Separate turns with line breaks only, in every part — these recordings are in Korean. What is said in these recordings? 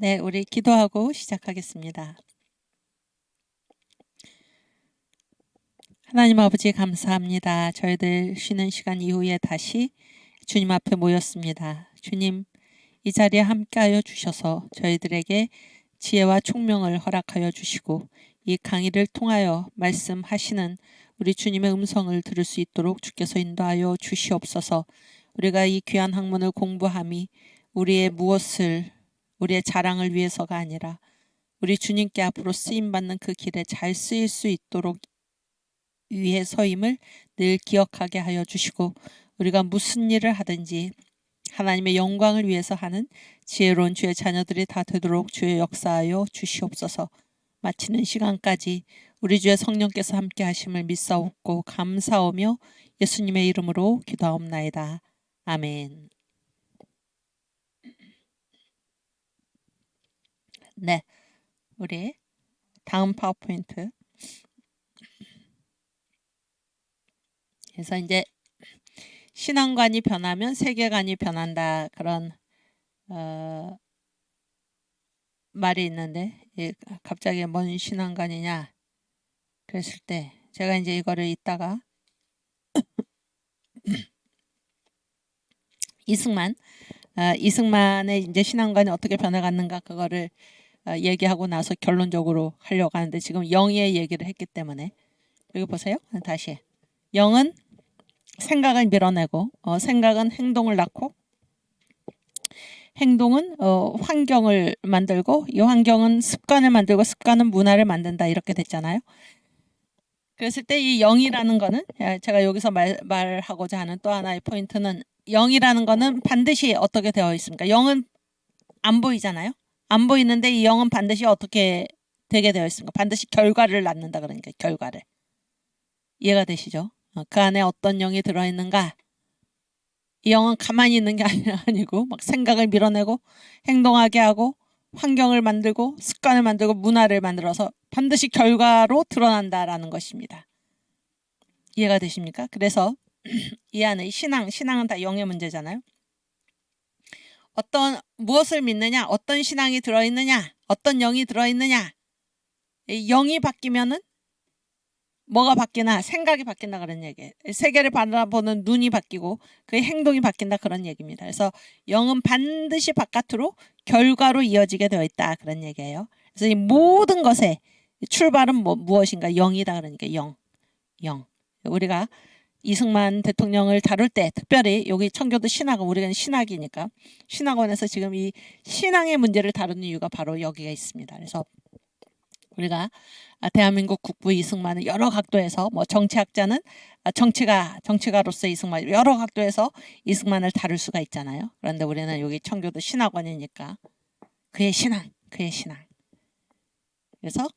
네, 우리 기도하고 시작하겠습니다. 하나님 아버지 감사합니다. 저희들 쉬는 시간 이후에 다시 주님 앞에 모였습니다. 주님, 이 자리에 함께하여 주셔서 저희들에게 지혜와 총명을 허락하여 주시고 이 강의를 통하여 말씀하시는 우리 주님의 음성을 들을 수 있도록 주께서 인도하여 주시옵소서. 우리가 이 귀한 학문을 공부함이 우리의 자랑을 위해서가 아니라 우리 주님께 앞으로 쓰임받는 그 길에 잘 쓰일 수 있도록 위해서임을 늘 기억하게 하여 주시고 우리가 무슨 일을 하든지 하나님의 영광을 위해서 하는 지혜로운 주의 자녀들이 다 되도록 주의 역사하여 주시옵소서. 마치는 시간까지 우리 주의 성령께서 함께 하심을 믿사옵고 감사하며 예수님의 이름으로 기도하옵나이다. 아멘. 네, 우리 다음 파워포인트. 그래서 이제 신앙관이 변하면 세계관이 변한다, 그런 말이 있는데 갑자기 뭔 신앙관이냐 그랬을 때 제가 이제 이거를 이따가 이승만의 이제 신앙관이 어떻게 변해갔는가 그거를 얘기하고 나서 결론적으로 하려고 하는데 지금 영의 얘기를 했기 때문에 여기 보세요. 다시 영은 생각을 밀어내고 생각은 행동을 낳고 행동은 환경을 만들고 이 환경은 습관을 만들고 습관은 문화를 만든다, 이렇게 됐잖아요. 그랬을 때 이 영이라는 거는 제가 여기서 말하고자 하는 또 하나의 포인트는 영이라는 거는 반드시 어떻게 되어 있습니까? 영은 안 보이잖아요. 안 보이는데 이 영은 반드시 어떻게 되게 되어 있습니까? 반드시 결과를 낳는다, 그러니까 결과를. 이해가 되시죠? 그 안에 어떤 영이 들어있는가? 이 영은 가만히 있는 게 아니고 막 생각을 밀어내고 행동하게 하고 환경을 만들고 습관을 만들고 문화를 만들어서 반드시 결과로 드러난다라는 것입니다. 이해가 되십니까? 그래서 이 안에 신앙은 다 영의 문제잖아요. 무엇을 믿느냐, 어떤 신앙이 들어있느냐, 어떤 영이 들어있느냐. 영이 바뀌면은 뭐가 바뀌나? 생각이 바뀐다, 그런 얘기예요. 세계를 바라보는 눈이 바뀌고 그의 행동이 바뀐다, 그런 얘기입니다. 그래서 영은 반드시 바깥으로 결과로 이어지게 되어 있다, 그런 얘기예요. 그래서 이 모든 것의 출발은 무엇인가? 영이다, 그러니까 영. 우리가 이승만 대통령을 다룰 때 특별히 여기 청교도 신학은 우리는 신학이니까 신학원에서 지금 이 신앙의 문제를 다루는 이유가 바로 여기가 있습니다. 그래서 우리가 대한민국 국부 이승만은 여러 각도에서 정치학자는 정치가로서 이승만 여러 각도에서 이승만을 다룰 수가 있잖아요. 그런데 우리는 여기 청교도 신학원이니까 그의 신앙. 그래서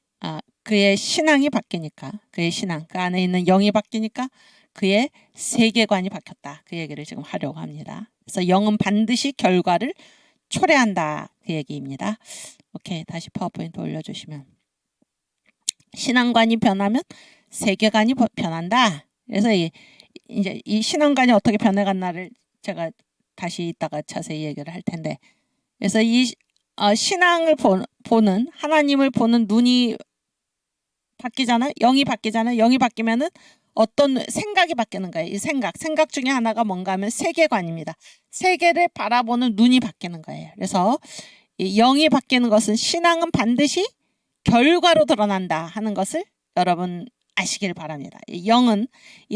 그의 신앙이 바뀌니까 그의 신앙, 그 안에 있는 영이 바뀌니까 그의 세계관이 바뀌었다, 그 얘기를 지금 하려고 합니다. 그래서 영은 반드시 결과를 초래한다, 그 얘기입니다. 오케이, 다시 파워포인트 올려주시면 신앙관이 변하면 세계관이 변한다. 그래서 이제 이 신앙관이 어떻게 변해갔나를 제가 다시 이따가 자세히 얘기를 할 텐데, 그래서 이 신앙을 보는 하나님을 보는 눈이 바뀌잖아요. 영이 바뀌잖아요. 영이 바뀌면은 어떤 생각이 바뀌는 거예요. 이 생각 중에 하나가 뭔가 하면 세계관입니다. 세계를 바라보는 눈이 바뀌는 거예요. 그래서 이 영이 바뀌는 것은 신앙은 반드시 결과로 드러난다 하는 것을 여러분 아시길 바랍니다. 이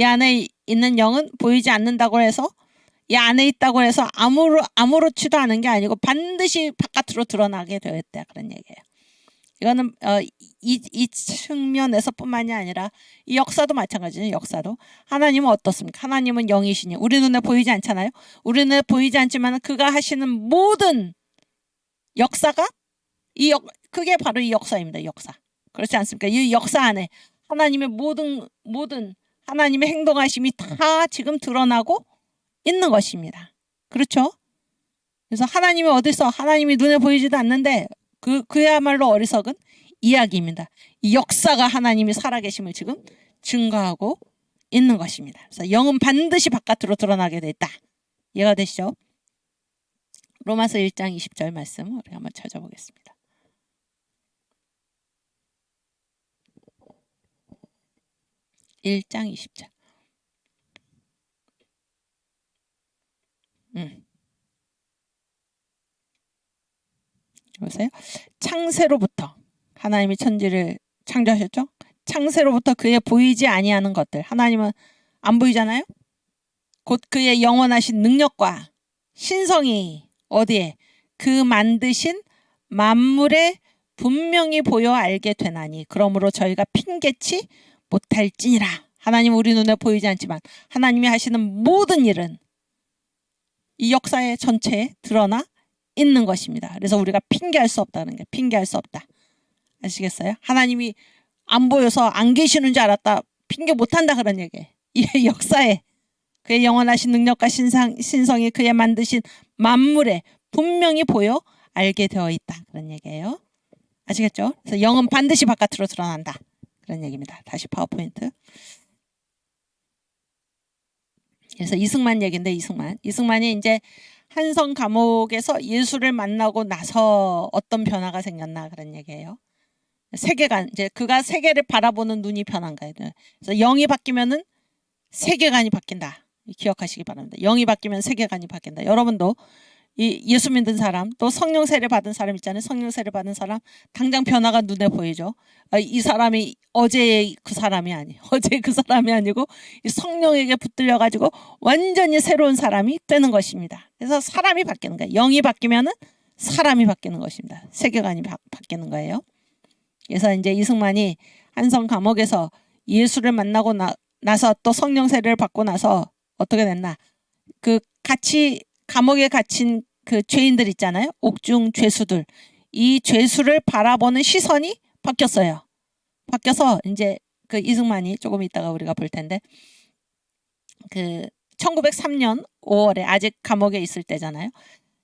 안에 있는 영은 보이지 않는다고 해서 이 안에 있다고 해서 아무렇지도 않은 게 아니고 반드시 바깥으로 드러나게 되어 있다, 그런 얘기예요. 이거는 이 측면에서 뿐만이 아니라 이 역사도 마찬가지죠. 역사도 하나님은 어떻습니까? 하나님은 영이시니 우리 눈에 보이지 않잖아요. 우리 눈에 보이지 않지만 그가 하시는 모든 역사가 그게 바로 이 역사입니다. 역사. 그렇지 않습니까? 이 역사 안에 하나님의 모든 하나님의 행동하심이 다 지금 드러나고 있는 것입니다. 그렇죠? 그래서 하나님이 눈에 보이지도 않는데 그야말로 어리석은 이야기입니다. 이 역사가 하나님이 살아계심을 지금 증거하고 있는 것입니다. 그래서 영은 반드시 바깥으로 드러나게 돼 있다. 이해가 되시죠? 로마서 1장 20절 말씀 우리 한번 찾아보겠습니다. 1장 20절. 보세요. 창세로부터 하나님이 천지를 창조하셨죠. 창세로부터 그의 보이지 아니하는 것들. 하나님은 안 보이잖아요. 곧 그의 영원하신 능력과 신성이 어디에? 그 만드신 만물에 분명히 보여 알게 되나니 그러므로 저희가 핑계치 못할지니라. 하나님 우리 눈에 보이지 않지만 하나님이 하시는 모든 일은 이 역사의 전체에 드러나 있는 것입니다. 그래서 우리가 핑계할 수 없다는 게 핑계할 수 없다. 아시겠어요? 하나님이 안 보여서 안 계시는 줄 알았다. 핑계 못한다 그런 얘기예요. 이 역사에 그의 영원하신 능력과 신성이 그의 만드신 만물에 분명히 보여 알게 되어 있다. 그런 얘기예요. 아시겠죠? 그래서 영은 반드시 바깥으로 드러난다. 그런 얘기입니다. 다시 파워포인트. 그래서 이승만 얘기인데 이승만이 이제 한성 감옥에서 예수를 만나고 나서 어떤 변화가 생겼나 그런 얘기예요. 세계관, 이제 그가 세계를 바라보는 눈이 변한 거예요. 그래서 영이 바뀌면은 세계관이 바뀐다. 기억하시기 바랍니다. 영이 바뀌면 세계관이 바뀐다. 여러분도 이 예수 믿는 사람 또 성령 세례 받은 사람 있잖아요. 성령 세례 받은 사람 당장 변화가 눈에 보이죠. 이 사람이 어제의 그 사람이 어제 그 사람이 아니고 이 성령에게 붙들려 가지고 완전히 새로운 사람이 되는 것입니다. 그래서 사람이 바뀌는 거예요. 영이 바뀌면은 사람이 바뀌는 것입니다. 세계관이 바뀌는 거예요. 그래서 이제 이승만이 한성 감옥에서 예수를 만나고 나서 또 성령 세례를 받고 나서 어떻게 됐나? 그 같이 감옥에 갇힌 그 죄인들 있잖아요. 옥중 죄수들. 이 죄수를 바라보는 시선이 바뀌었어요. 바뀌어서 이제 그 이승만이 조금 있다가 우리가 볼 텐데 그 1903년 5월에 아직 감옥에 있을 때잖아요.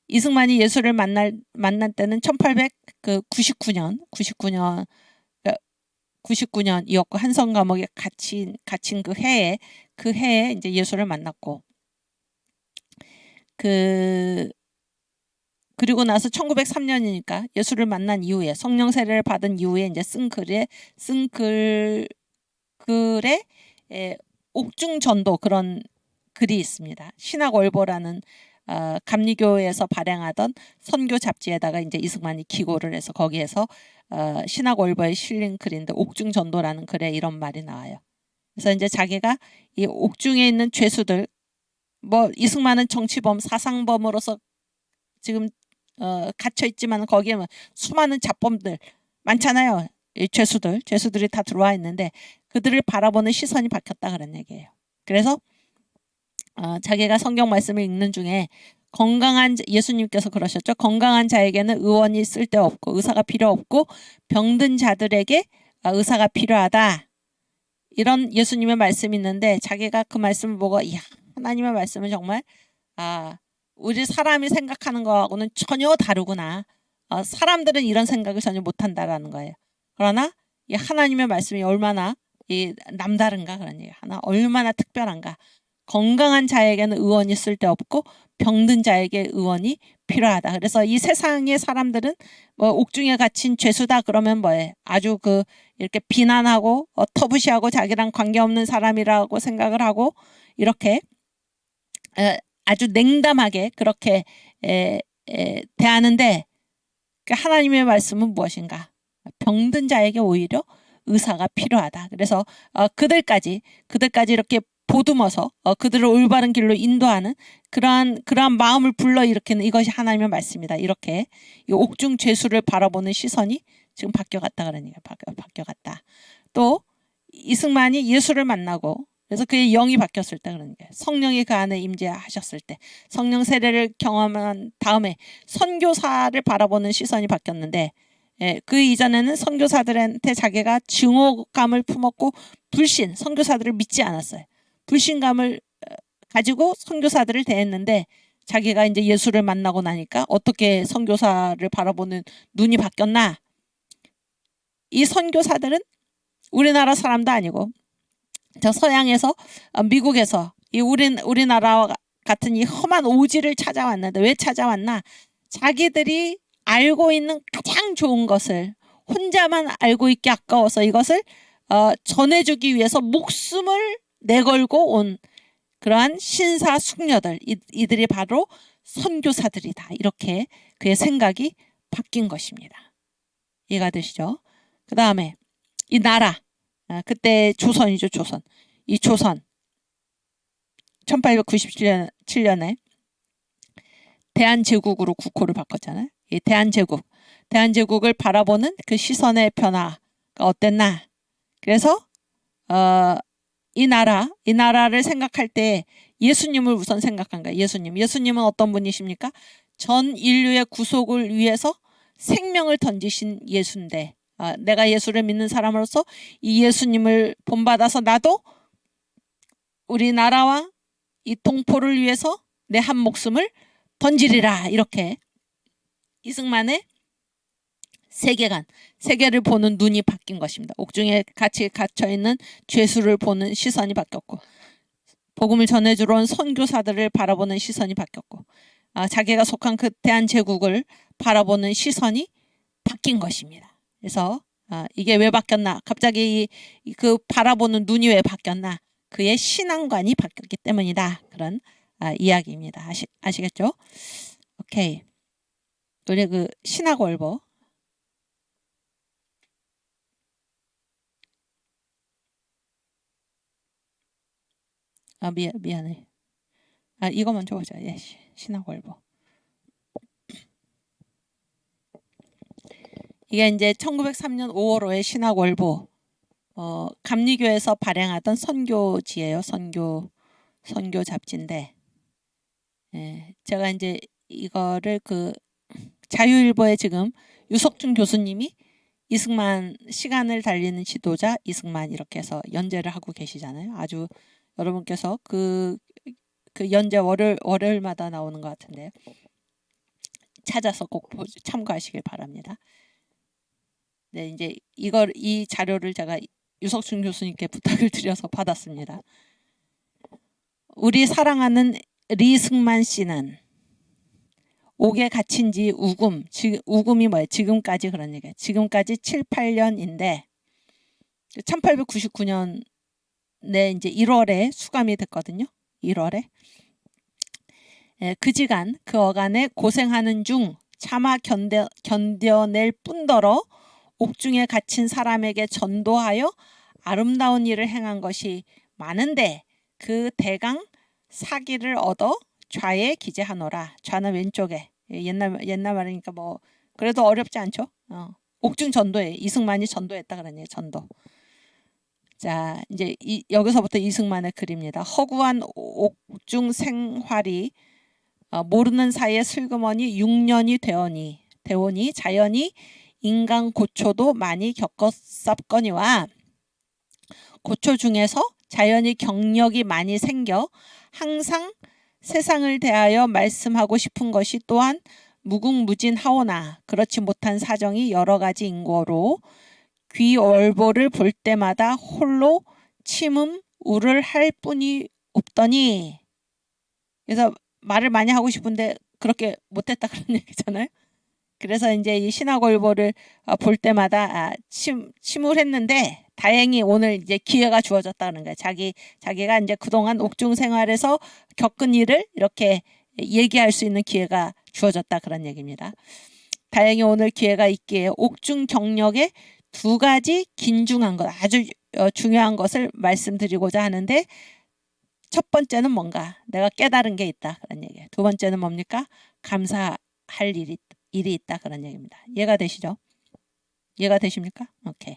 이승만이 예수를 만난 때는 1899년이었고 한성 감옥에 갇힌 그 해에 이제 예수를 만났고 그리고 나서 1903년이니까 예수를 만난 이후에 성령 세례를 받은 이후에 이제 쓴 글에 옥중 전도 그런 글이 있습니다. 신학월보라는 감리교에서 발행하던 선교 잡지에다가 이제 이승만이 기고를 해서 거기에서 신학월보에 실린 글인데 옥중 전도라는 글에 이런 말이 나와요. 그래서 이제 자기가 이 옥중에 있는 죄수들 뭐 이승만은 정치범 사상범으로서 지금 갇혀 있지만 거기에 수많은 잡범들 많잖아요. 이 죄수들이 다 들어와 있는데 그들을 바라보는 시선이 바뀌었다 그런 얘기예요. 그래서 자기가 성경 말씀을 읽는 중에 예수님께서 그러셨죠. 건강한 자에게는 의원이 쓸데없고 의사가 필요 없고 병든 자들에게 의사가 필요하다. 이런 예수님의 말씀이 있는데 자기가 그 말씀을 보고 이야 하나님의 말씀은 정말 우리 사람이 생각하는 거하고는 전혀 다르구나. 사람들은 이런 생각을 전혀 못한다라는 거예요. 그러나 이 하나님의 말씀이 얼마나 남다른가 그런 얘기예요. 얼마나 특별한가. 건강한 자에게는 의원이 쓸데없고 병든 자에게 의원이 필요하다. 그래서 이 세상의 사람들은 뭐 옥중에 갇힌 죄수다 그러면 뭐예요? 아주 이렇게 비난하고 터부시하고 자기랑 관계없는 사람이라고 생각을 하고 이렇게 아주 냉담하게 그렇게 대하는데 하나님의 말씀은 무엇인가? 병든 자에게 오히려 의사가 필요하다. 그래서 그들까지 이렇게 보듬어서 그들을 올바른 길로 인도하는 그러한 마음을 불러일으키는 이것이 하나님의 말씀이다. 이렇게 이 옥중 죄수를 바라보는 시선이 지금 바뀌어갔다 그러니까 바뀌어갔다. 또 이승만이 예수를 만나고 그래서 그의 영이 바뀌었을 때 그런 게 성령이 그 안에 임재하셨을 때 성령 세례를 경험한 다음에 선교사를 바라보는 시선이 바뀌었는데 그 이전에는 선교사들한테 자기가 증오감을 품었고 선교사들을 믿지 않았어요. 불신감을 가지고 선교사들을 대했는데 자기가 이제 예수를 만나고 나니까 어떻게 선교사를 바라보는 눈이 바뀌었나? 이 선교사들은 우리나라 사람도 아니고 저 서양에서 미국에서 이 우리나라와 같은 이 험한 오지를 찾아왔는데 왜 찾아왔나? 자기들이 알고 있는 가장 좋은 것을 혼자만 알고 있기 아까워서 이것을 전해주기 위해서 목숨을 내걸고 온 그러한 신사숙녀들, 이들이 바로 선교사들이다. 이렇게 그의 생각이 바뀐 것입니다. 이해가 되시죠? 그 다음에 이 나라, 그때 조선이죠. 조선. 이 조선 1897년에 대한제국으로 국호를 바꿨잖아요. 이 대한제국을 바라보는 그 시선의 변화가 어땠나? 그래서 이 나라를 생각할 때 예수님을 우선 생각한 거예요. 예수님은 어떤 분이십니까? 전 인류의 구속을 위해서 생명을 던지신 예수인데, 내가 예수를 믿는 사람으로서 이 예수님을 본받아서 나도 우리나라와 이 동포를 위해서 내 한 목숨을 던지리라. 이렇게 이승만의 세계를 보는 눈이 바뀐 것입니다. 옥중에 같이 갇혀있는 죄수를 보는 시선이 바뀌었고, 복음을 전해주러 온 선교사들을 바라보는 시선이 바뀌었고, 자기가 속한 그 대한제국을 바라보는 시선이 바뀐 것입니다. 그래서 이게 왜 바뀌었나? 갑자기 그 바라보는 눈이 왜 바뀌었나? 그의 신앙관이 바뀌었기 때문이다. 그런 이야기입니다. 아시겠죠? 오케이. 우리 그 신학월보. 미안해. 이거 먼저 보자. 예, 신학월보. 이게 이제 1903년 5월호의 신학월보. 감리교에서 발행하던 선교지예요. 선교 잡지인데, 예, 제가 이제 이거를 그 자유일보에 지금 유석준 교수님이 이승만 시간을 달리는 지도자 이승만 이렇게 해서 연재를 하고 계시잖아요. 아주 여러분께서 그 연재 월요일마다 나오는 것 같은데요. 찾아서 꼭 참고하시길 바랍니다. 네, 이제 이 자료를 제가 유석준 교수님께 부탁을 드려서 받았습니다. 우리 사랑하는 리승만 씨는 옥에 갇힌 지 우금이 뭐예요? 지금까지 그런 얘기예요. 지금까지 7, 8년인데 1899년에 이제 1월에 수감이 됐거든요. 1월에. 그지간 그 어간에 고생하는 중 차마 견뎌낼 뿐더러 옥중에 갇힌 사람에게 전도하여 아름다운 일을 행한 것이 많은데 그 대강 사기를 얻어 좌에 기재하노라. 좌는 왼쪽에. 옛날 말이니까 뭐 그래도 어렵지 않죠. 옥중 전도에 이승만이 전도했다 그러네요. 전도. 자, 이제 여기서부터 이승만의 글입니다. 허구한 옥중 생활이 모르는 사이에 슬그머니 6년이 되오니 자연히 인간 고초도 많이 겪었sap거니와 고초 중에서 자연히 경력이 많이 생겨 항상 세상을 대하여 말씀하고 싶은 것이 또한 무궁무진하오나 그렇지 못한 사정이 여러 가지인 거로 귀월보를 볼 때마다 홀로 침음우를 할 뿐이 없더니. 그래서 말을 많이 하고 싶은데 그렇게 못했다 그런 얘기잖아요. 그래서 이제 이 신학월보를 볼 때마다 침울했는데 다행히 오늘 이제 기회가 주어졌다는 거예요. 자기가 이제 그동안 옥중 생활에서 겪은 일을 이렇게 얘기할 수 있는 기회가 주어졌다 그런 얘기입니다. 다행히 오늘 기회가 있기에 옥중 경력의 2가지 긴중한 것, 아주 중요한 것을 말씀드리고자 하는데, 첫 번째는 뭔가 내가 깨달은 게 있다 그런 얘기예요. 두 번째는 뭡니까? 감사할 일이 있다 그런 얘기입니다. 이해가 되시죠? 이해가 되십니까? 오케이.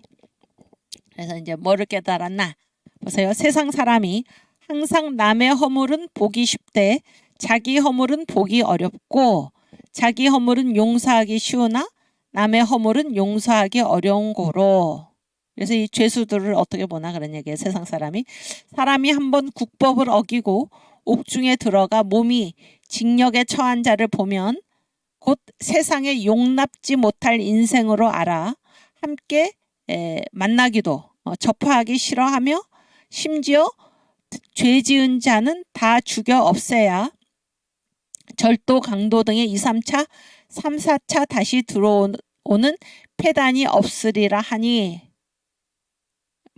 그래서 이제 뭐를 깨달았나? 보세요. 세상 사람이 항상 남의 허물은 보기 쉽되 자기 허물은 보기 어렵고 자기 허물은 용서하기 쉬우나 남의 허물은 용서하기 어려운 고로. 그래서 이 죄수들을 어떻게 보나 그런 얘기예요. 세상 사람이 한번 국법을 어기고 옥중에 들어가 몸이 징역에 처한 자를 보면 곧 세상에 용납지 못할 인생으로 알아 함께 만나기도 접하기 싫어하며 심지어 죄 지은 자는 다 죽여 없애야 절도 강도 등의 2, 3차 3, 4차 다시 들어오는 폐단이 없으리라 하니,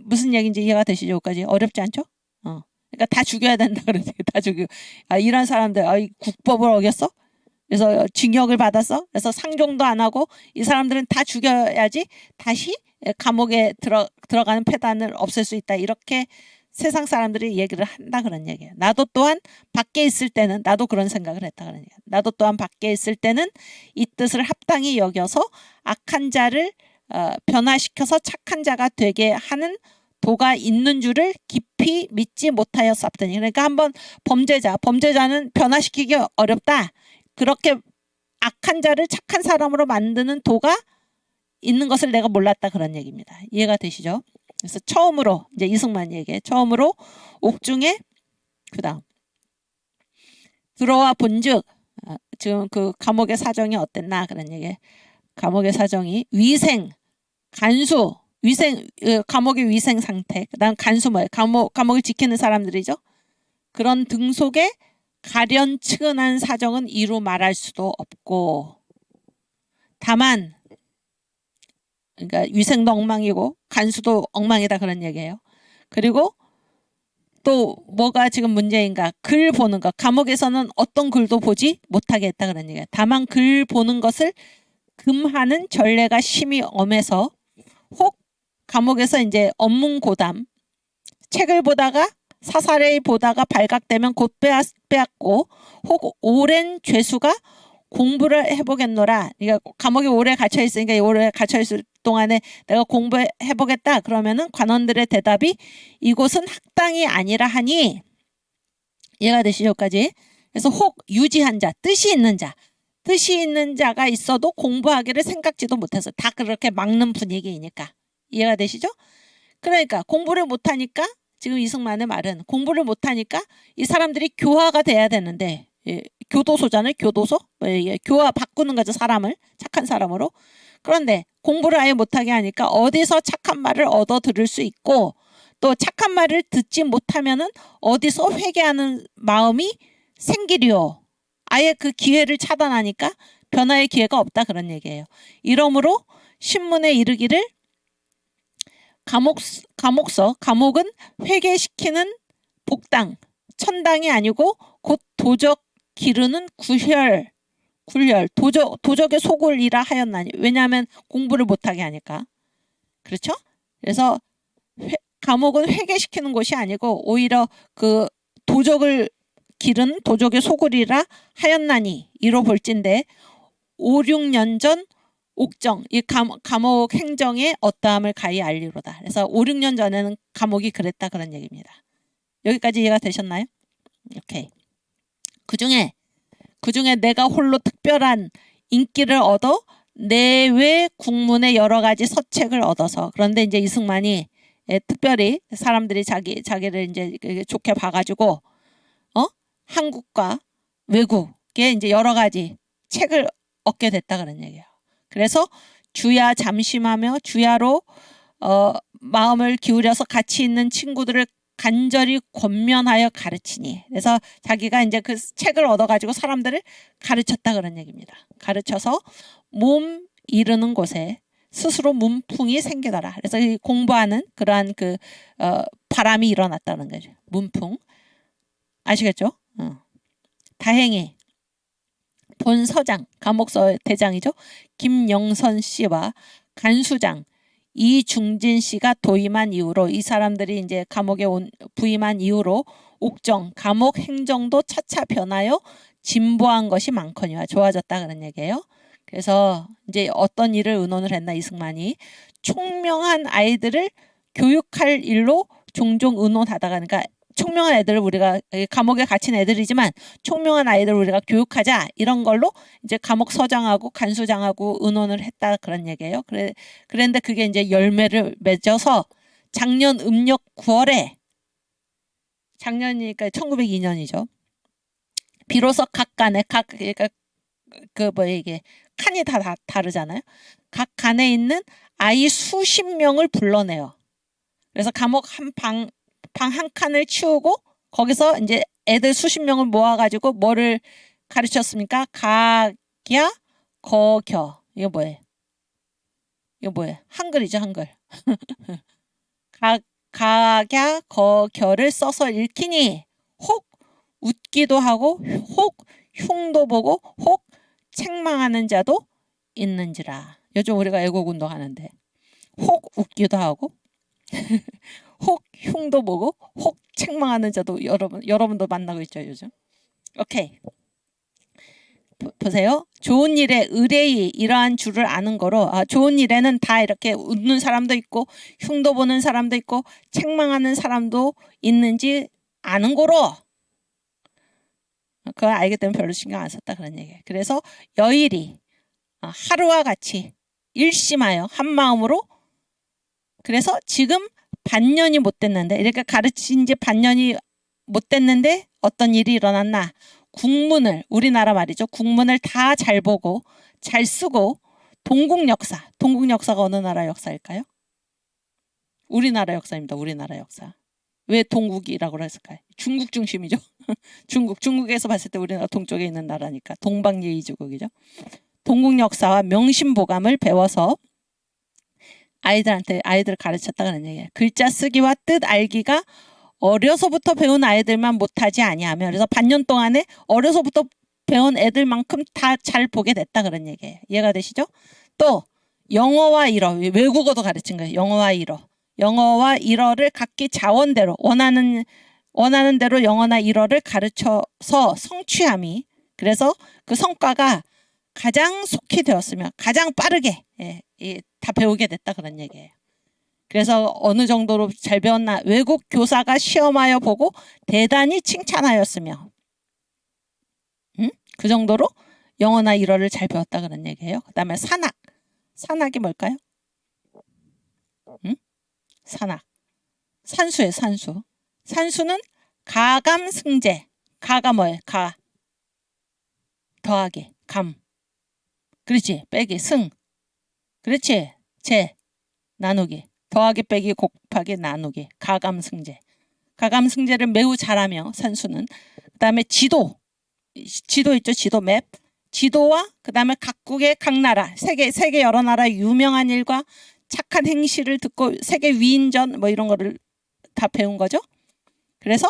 무슨 얘기인지 이해가 되시죠? 여기까지 어렵지 않죠? 그러니까 다 죽여야 된다 그러지. 다 죽여. 이런 사람들 이 국법을 어겼어? 그래서 징역을 받았어? 그래서 상종도 안 하고 이 사람들은 다 죽여야지 다시 감옥에 들어가는 폐단을 없앨 수 있다. 이렇게 세상 사람들이 얘기를 한다 그런 얘기예요. 나도 또한 밖에 있을 때는 나도 그런 생각을 했다 그런 얘기예요. 나도 또한 밖에 있을 때는 이 뜻을 합당히 여겨서 악한 자를 변화시켜서 착한 자가 되게 하는 도가 있는 줄을 깊이 믿지 못하여 쌉더니. 그러니까 한번 범죄자는 변화시키기 어렵다. 그렇게 악한 자를 착한 사람으로 만드는 도가 있는 것을 내가 몰랐다 그런 얘기입니다. 이해가 되시죠? 그래서 처음으로 이제 이승만 얘기에 처음으로 옥중에 그다음 들어와 본즉 지금 그 감옥의 사정이 어땠나 그런 얘기. 감옥의 사정이 위생, 간수, 감옥의 위생 상태, 그다음 간수 뭐예요? 감옥을 지키는 사람들이죠. 그런 등 속에 가련치근한 사정은 이루 말할 수도 없고, 다만 그러니까 위생도 엉망이고 간수도 엉망이다 그런 얘기예요. 그리고 또 뭐가 지금 문제인가? 글 보는 것. 감옥에서는 어떤 글도 보지 못하게 했다 그런 얘기예요. 다만 글 보는 것을 금하는 전례가 심히 엄해서 혹 감옥에서 이제 업문고담 책을 보다가 사사를 보다가 발각되면 곧 빼앗고 혹 오랜 죄수가 공부를 해보겠노라. 그러니까 감옥에 오래 갇혀 있으니까 오래 갇혀 있을 동안에 내가 공부해보겠다. 그러면은 관원들의 대답이 이곳은 학당이 아니라 하니 이해가 되시죠? 여기까지. 그래서 혹 유지한 자, 뜻이 있는 자가 있어도 공부하기를 생각지도 못해서 다 그렇게 막는 분위기이니까. 이해가 되시죠? 그러니까 공부를 못하니까 지금 이승만의 말은 공부를 못하니까 이 사람들이 교화가 돼야 되는데 교도소잖아요. 교도소. 교화 바꾸는 거죠. 사람을. 착한 사람으로. 그런데 공부를 아예 못하게 하니까 어디서 착한 말을 얻어 들을 수 있고 또 착한 말을 듣지 못하면은 어디서 회개하는 마음이 생기리요. 아예 그 기회를 차단하니까 변화의 기회가 없다 그런 얘기예요. 이러므로 신문에 이르기를 감옥은 회개시키는 복당, 천당이 아니고 곧 도적 기르는 굴혈, 도적의 소굴이라 하였나니. 왜냐하면 공부를 못하게 하니까. 그렇죠? 그래서 감옥은 회개시키는 곳이 아니고 오히려 그 도적을 기른 도적의 소굴이라 하였나니 이로 볼진데 5, 6년 전 옥정, 이 감옥 행정의 어떠함을 가히 알리로다. 그래서 5, 6년 전에는 감옥이 그랬다 그런 얘기입니다. 여기까지 이해가 되셨나요? 오케이. 그중에 내가 홀로 특별한 인기를 얻어 내외 국문의 여러 가지 서책을 얻어서. 그런데 이제 이승만이 특별히 사람들이 자기를 이제 좋게 봐가지고 한국과 외국에 이제 여러 가지 책을 얻게 됐다 그런 얘기예요. 그래서 주야 잠심하며 주야로 마음을 기울여서 같이 있는 친구들을 간절히 권면하여 가르치니. 그래서 자기가 이제 그 책을 얻어가지고 사람들을 가르쳤다 그런 얘기입니다. 가르쳐서 몸 이르는 곳에 스스로 문풍이 생기더라. 그래서 공부하는 그러한 그 바람이 일어났다는 거죠. 문풍. 아시겠죠? 다행히 본 서장, 감옥서 대장이죠. 김영선 씨와 간수장 이중진 씨가 도임한 이후로 이 사람들이 이제 감옥에 부임한 이후로 옥정, 감옥 행정도 차차 변하여 진보한 것이 많거니와 좋아졌다 그런 얘기예요. 그래서 이제 어떤 일을 의논을 했나 이승만이 총명한 아이들을 교육할 일로 종종 의논하다가 그러니까 총명한 애들을 우리가 감옥에 갇힌 애들이지만 총명한 아이들을 우리가 교육하자 이런 걸로 이제 감옥 서장하고 간수장하고 의논을 했다 그런 얘기예요. 그런데 그게 이제 열매를 맺어서 작년 음력 9월에 작년이니까 1902년이죠. 비로소 각 간에 그러니까 이게 칸이 다 다르잖아요. 각 간에 있는 아이 수십 명을 불러내요. 그래서 감옥 방 한 칸을 치우고 거기서 이제 애들 수십 명을 모아가지고 뭐를 가르쳤습니까? 각야, 거겨. 이거 뭐예요? 한글이죠, 한글. 가갸 거겨를 써서 읽히니 혹 웃기도 하고 혹 흉도 보고 혹 책망하는 자도 있는지라. 요즘 우리가 애국운동 하는데 혹 웃기도 하고 혹 흉도 보고 혹 책망하는 자도 여러분도 만나고 있죠 요즘. 오케이. 보세요. 좋은 일에 의뢰이 이러한 줄을 아는 거로 좋은 일에는 다 이렇게 웃는 사람도 있고 흉도 보는 사람도 있고 책망하는 사람도 있는지 아는 거로 그걸 알기 때문에 별로 신경 안 썼다 그런 얘기예요. 그래서 여일이 하루와 같이 일심하여 한 마음으로 그래서 지금 반년이 못 됐는데 이렇게 가르친 지 반년이 못 됐는데 어떤 일이 일어났나 국문을 우리나라 말이죠. 국문을 다 잘 보고 잘 쓰고 동국 역사가 어느 나라 역사일까요? 우리나라 역사입니다. 우리나라 역사. 왜 동국이라고 했을까요? 중국 중심이죠. 중국에서 봤을 때 우리나라 동쪽에 있는 나라니까 동방예의주국이죠. 동국 역사와 명심보감을 배워서 아이들 가르쳤다 그런 얘기예요. 글자 쓰기와 뜻 알기가 어려서부터 배운 아이들만 못하지 아니하며 그래서 반년 동안에 어려서부터 배운 애들만큼 다 잘 보게 됐다 그런 얘기예요. 이해가 되시죠? 또 영어와 일어 외국어도 가르친 거예요. 영어와 일어를 각기 자원대로 원하는 대로 영어나 일어를 가르쳐서 성취함이 그래서 그 성과가 가장 속히 되었으며 가장 빠르게 다 배우게 됐다 그런 얘기예요. 그래서 어느 정도로 잘 배웠나 외국 교사가 시험하여 보고 대단히 칭찬하였으며 그 정도로 영어나 일어를 잘 배웠다 그런 얘기예요. 그 다음에 산악이 뭘까요? 산수예요. 산수는 가감승제. 가가 뭐예요? 가 더하기 감 그렇지 빼기 승 그렇지 제 나누기 더하기 빼기 곱하기 나누기 가감승제. 가감승제를 매우 잘하며 산수는 그 다음에 지도 있죠. 지도 맵. 지도와 그 다음에 각국의 각 나라 세계 여러 나라 유명한 일과 착한 행실을 듣고 세계 위인전 뭐 이런 거를 다 배운 거죠. 그래서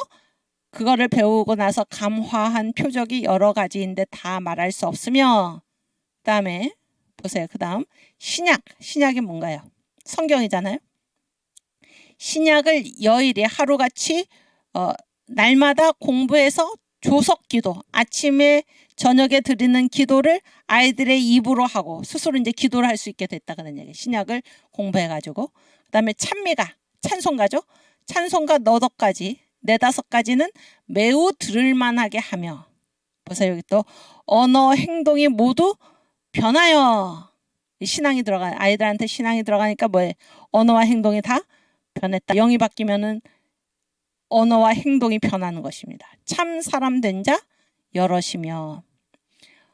그거를 배우고 나서 감화한 표적이 여러 가지인데 다 말할 수 없으며 그 다음에 보세요. 그 다음 신약이 뭔가요? 성경이잖아요. 신약을 여일이 하루같이 날마다 공부해서 조석기도 아침에 저녁에 드리는 기도를 아이들의 입으로 하고 스스로 이제 기도를 할 수 있게 됐다 그런 얘기예요. 신약을 공부해가지고 그 다음에 찬송가죠. 찬송가 너댓 가지 4-5가지는 매우 들을만하게 하며 보세요. 여기 또 언어 행동이 모두 변하여 신앙이 들어가 아이들한테 신앙이 들어가니까 뭐예요? 언어와 행동이 다 변했다. 영이 바뀌면은 언어와 행동이 변하는 것입니다. 참 사람 된 자 여럿이며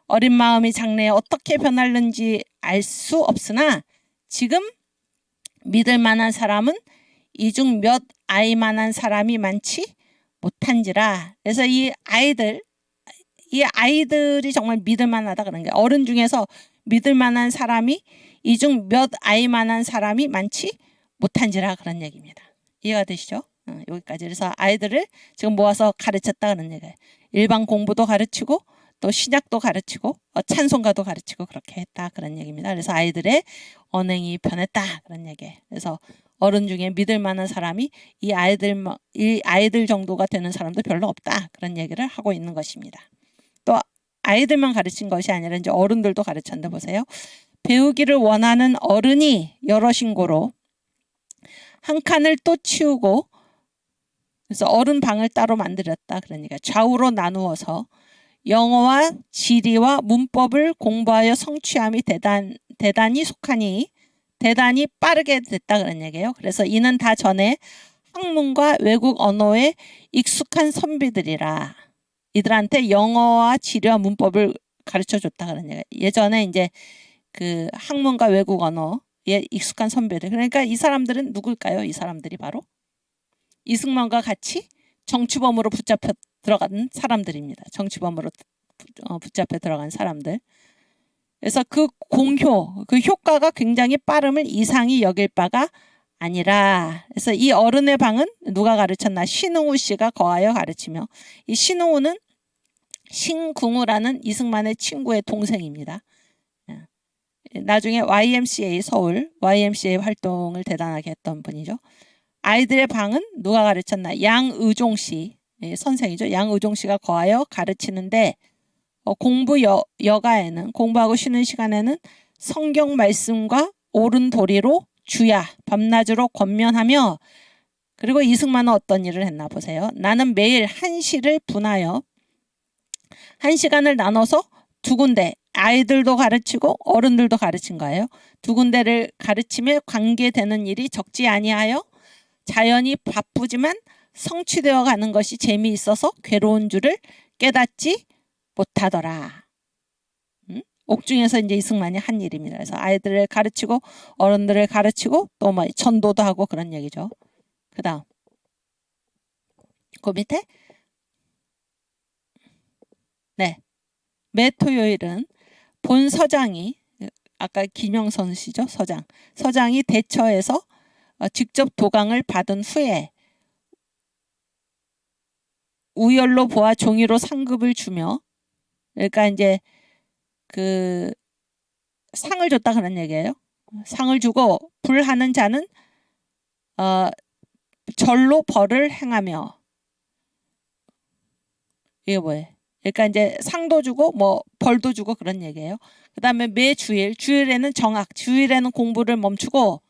어린 마음이 장래에 어떻게 변할는지 알 수 없으나 지금 믿을 만한 사람은 이 중 몇 아이만한 사람이 많지 못한지라. 그래서 이 아이들이 정말 믿을 만하다 그런 게 어른 중에서 믿을 만한 사람이 이 중 몇 아이만한 사람이 많지 못한지라 그런 얘기입니다. 이해가 되시죠? 여기까지. 그래서 아이들을 지금 모아서 가르쳤다 그런 얘기예요. 일반 공부도 가르치고 또 신약도 가르치고 찬송가도 가르치고 그렇게 했다 그런 얘기입니다. 그래서 아이들의 언행이 변했다 그런 얘기예요. 그래서 어른 중에 믿을 만한 사람이 이 아이들 정도가 되는 사람도 별로 없다 그런 얘기를 하고 있는 것입니다. 또 아이들만 가르친 것이 아니라 이제 어른들도 가르쳤는데 보세요. 배우기를 원하는 어른이 여럿인 고로 한 칸을 또 치우고 그래서 어른 방을 따로 만들었다. 그러니까 좌우로 나누어서 영어와 지리와 문법을 공부하여 성취함이 대단히 속하니 대단히 빠르게 됐다 그런 얘기예요. 그래서 이는 다 전에 학문과 외국 언어에 익숙한 선비들이라. 이들한테 영어와 지리와 문법을 가르쳐 줬다 그런 얘기예요. 예전에 이제 그 학문과 외국 언어에 익숙한 선비들. 그러니까 이 사람들은 누굴까요? 이 사람들이 바로 이승만과 같이 정치범으로 붙잡혀 들어간 사람들입니다. 정치범으로 붙잡혀 들어간 사람들. 그래서 그 효과가 굉장히 빠름을 이상히 여길 바가 아니라. 그래서 이 어른의 방은 누가 가르쳤나? 신웅우 씨가 거하여 가르치며, 이 신웅우는 신궁우라는 이승만의 친구의 동생입니다. 나중에 YMCA 서울 YMCA 활동을 대단하게 했던 분이죠. 아이들의 방은 누가 가르쳤나? 양의종 씨 선생이죠. 양의종 씨가 거하여 가르치는데 공부 여가에는 공부하고 쉬는 시간에는 성경 말씀과 옳은 도리로 주야 밤낮으로 권면하며, 그리고 이승만은 어떤 일을 했나 보세요. 나는 매일 1시를 분하여 1시간을 나눠서 2군데 아이들도 가르치고 어른들도 가르친 거예요. 2군데를 가르치며 관계되는 일이 적지 아니하여 자연히 바쁘지만 성취되어 가는 것이 재미있어서 괴로운 줄을 깨닫지 못하더라. 옥중에서 이제 이승만이 한 일입니다. 그래서 아이들을 가르치고 어른들을 가르치고 또 뭐 전도도 하고 그런 얘기죠. 그 다음 그 밑에 네, 매 토요일은 본 서장이, 아까 김영선 씨죠, 서장이 대처해서 직접 도강을 받은 후에 우열로 보아 종이로 상급을 주며, 그러니까 이제 그 상을 줬다 그런 얘기예요. 상을 주고 불하는 자는 절로 벌을 행하며, 이게 뭐예요? 그러니까 이제 상도 주고 뭐 벌도 주고 그런 얘기예요. 그 다음에 매 주일에는 정학, 주일에는 공부를 멈추고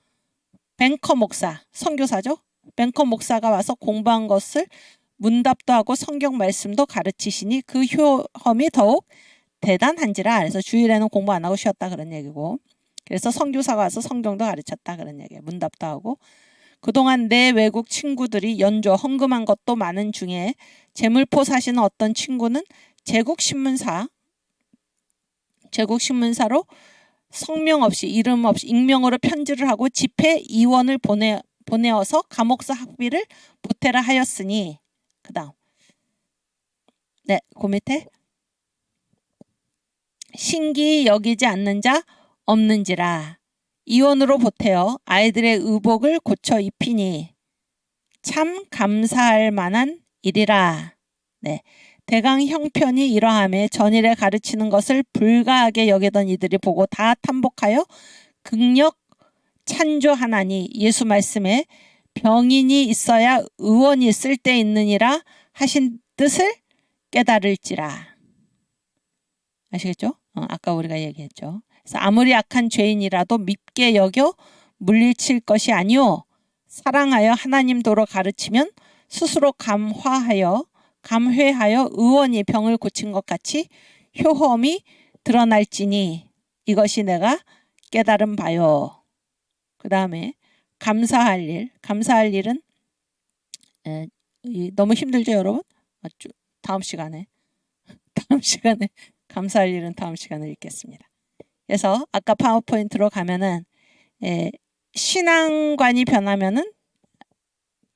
뱅커 목사, 선교사죠. 뱅커 목사가 와서 공부한 것을 문답도 하고 성경 말씀도 가르치시니 그 효험이 더욱 대단한지라. 그래서 주일에는 공부 안 하고 쉬었다 그런 얘기고, 그래서 선교사가 와서 성경도 가르쳤다 그런 얘기예요. 문답도 하고. 그동안 내 외국 친구들이 연조 헌금한 것도 많은 중에 재물포 사시는 어떤 친구는 제국신문사로 성명 없이 이름 없이 익명으로 편지를 하고 집회 이원을 보내어서 감옥사 학비를 보태라 하였으니, 그 다음 네, 그 밑에 신기 여기지 않는 자 없는지라 이원으로 보태어 아이들의 의복을 고쳐 입히니 참 감사할 만한 일이라. 네, 대강 형편이 이러함에 전일에 가르치는 것을 불가하게 여기던 이들이 보고 다 탐복하여 극력 찬조하나니 예수 말씀에 병인이 있어야 의원이 쓸데 있느니라 하신 뜻을 깨달을지라. 아시겠죠? 아까 우리가 얘기했죠. 그래서 아무리 악한 죄인이라도 밉게 여겨 물리칠 것이 아니오 사랑하여 하나님 도로 가르치면 스스로 감회하여 의원이 병을 고친 것 같이 효험이 드러날지니 이것이 내가 깨달은 바요. 그 다음에 감사할 일은 너무 힘들죠 여러분? 다음 시간에 감사할 일은 다음 시간에 읽겠습니다. 그래서 아까 파워포인트로 가면은 신앙관이 변하면은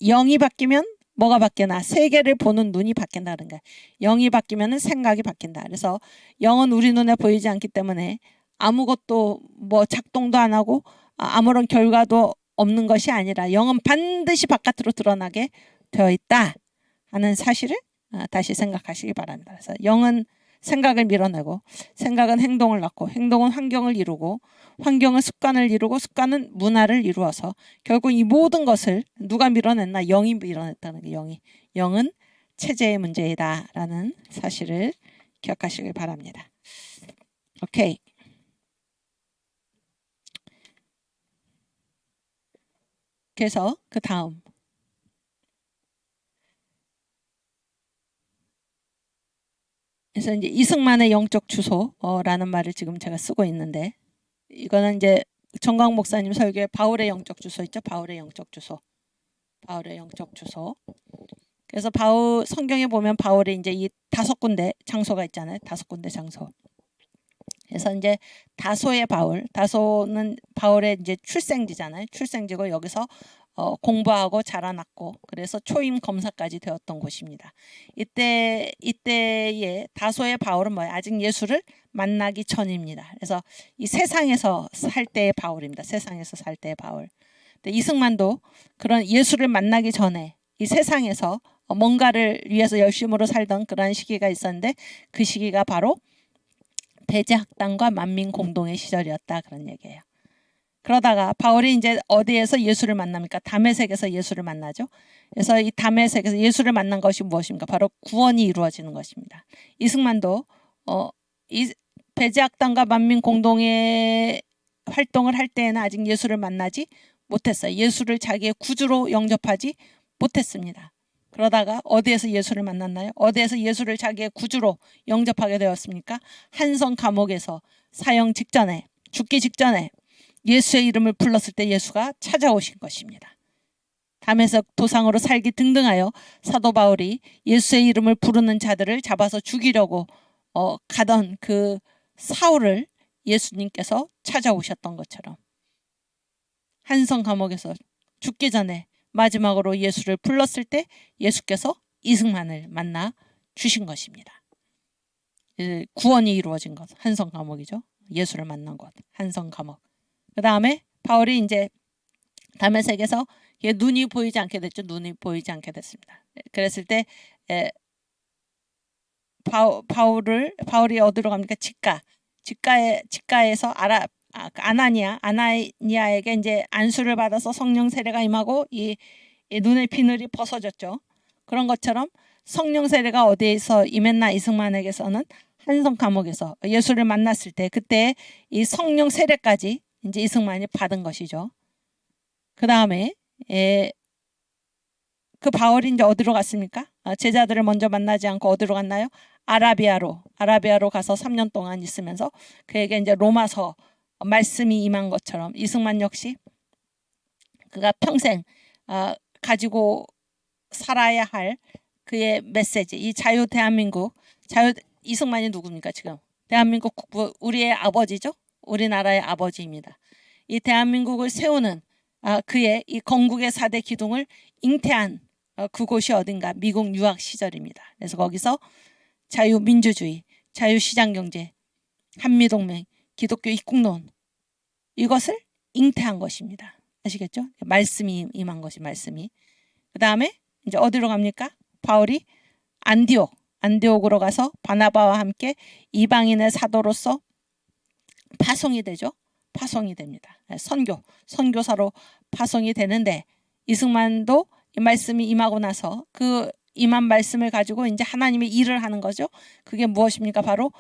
영이 바뀌면 뭐가 바뀌나? 세계를 보는 눈이 바뀐다는 거야. 영이 바뀌면은 생각이 바뀐다. 그래서 영은 우리 눈에 보이지 않기 때문에 아무것도 뭐 작동도 안 하고 아무런 결과도 없는 것이 아니라 영은 반드시 바깥으로 드러나게 되어 있다 하는 사실을 다시 생각하시기 바랍니다. 그래서 영은 생각을 밀어내고 생각은 행동을 낳고 행동은 환경을 이루고 환경은 습관을 이루고 습관은 문화를 이루어서 결국 이 모든 것을 누가 밀어냈나? 영이 밀어냈다는 게 영은 체제의 문제이다 라는 사실을 기억하시길 바랍니다. 오케이. 그래서 그 다음 그래서 이제 이승만의 영적 주소라는 말을 지금 제가 쓰고 있는데, 이거는 이제 정광 목사님 설교에 바울의 영적 주소 있죠? 바울의 영적 주소. 그래서 성경에 보면 바울이 이제 이 5군데 장소가 있잖아요. 5군데 장소. 그래서 이제 다소의 다소는 바울의 이제 출생지잖아요. 출생지고 여기서 공부하고 자라났고 그래서 초임 검사까지 되었던 곳입니다. 이때의 다소의 바울은 뭐예요? 아직 예수를 만나기 전입니다. 그래서 이 세상에서 살 때의 바울입니다. 세상에서 살 때의 바울. 근데 이승만도 그런 예수를 만나기 전에 이 세상에서 뭔가를 위해서 열심으로 살던 그런 시기가 있었는데 그 시기가 바로 배제학당과 만민공동의 시절이었다 그런 얘기예요. 그러다가 바울이 이제 어디에서 예수를 만납니까? 다메섹에서 예수를 만나죠. 그래서 이 다메섹에서 예수를 만난 것이 무엇입니까? 바로 구원이 이루어지는 것입니다. 이승만도 이 배제학당과 만민공동의 활동을 할 때에는 아직 예수를 만나지 못했어요. 예수를 자기의 구주로 영접하지 못했습니다. 그러다가 어디에서 예수를 만났나요? 어디에서 예수를 자기의 구주로 영접하게 되었습니까? 한성 감옥에서 사형 직전에, 죽기 직전에 예수의 이름을 불렀을 때 예수가 찾아오신 것입니다. 담에석 도상으로 살기 등등하여 사도 바울이 예수의 이름을 부르는 자들을 잡아서 죽이려고 가던 그 사울을 예수님께서 찾아오셨던 것처럼 한성 감옥에서 죽기 전에 마지막으로 예수를 불렀을 때 예수께서 이승만을 만나 주신 것입니다. 구원이 이루어진 것, 한성 감옥이죠. 예수를 만난 곳, 한성 감옥. 그 다음에 바울이 이제 다메섹에서 눈이 보이지 않게 됐죠. 눈이 보이지 않게 됐습니다. 그랬을 때 바울이 어디로 갑니까? 직가에서 아나니아에게 이제 안수를 받아서 성령 세례가 임하고 이 눈의 비늘이 벗어졌죠. 그런 것처럼 성령 세례가 어디에서 임했나 이승만에게서는 한성 감옥에서 예수를 만났을 때 그때 이 성령 세례까지 이제 이승만이 받은 것이죠. 그 다음에 그 바울이 이제 어디로 갔습니까? 제자들을 먼저 만나지 않고 어디로 갔나요? 아라비아로 가서 3년 동안 있으면서 그에게 이제 로마서 말씀이 임한 것처럼 이승만 역시 그가 평생 가지고 살아야 할 그의 메시지, 이 자유 대한민국, 이승만이 누굽니까 지금? 대한민국 국부, 우리의 아버지죠? 우리나라의 아버지입니다. 이 대한민국을 세우는 그의 이 건국의 4대 기둥을 잉태한 그곳이 어딘가? 미국 유학 시절입니다. 그래서 거기서 자유민주주의, 자유시장경제, 한미동맹, 기독교 입국론 이것을 잉태한 것입니다. 아시겠죠? 말씀이 임한 것이 말씀이. 그 다음에 이제 어디로 갑니까? 바울이 안디옥으로 가서 바나바와 함께 이방인의 사도로서 파송이 되죠. 파송이 됩니다. 선교사로 파송이 되는데 이승만도 이 말씀이 임하고 나서 그 임한 말씀을 가지고 이제 하나님의 일을 하는 거죠. 그게 무엇입니까? 바로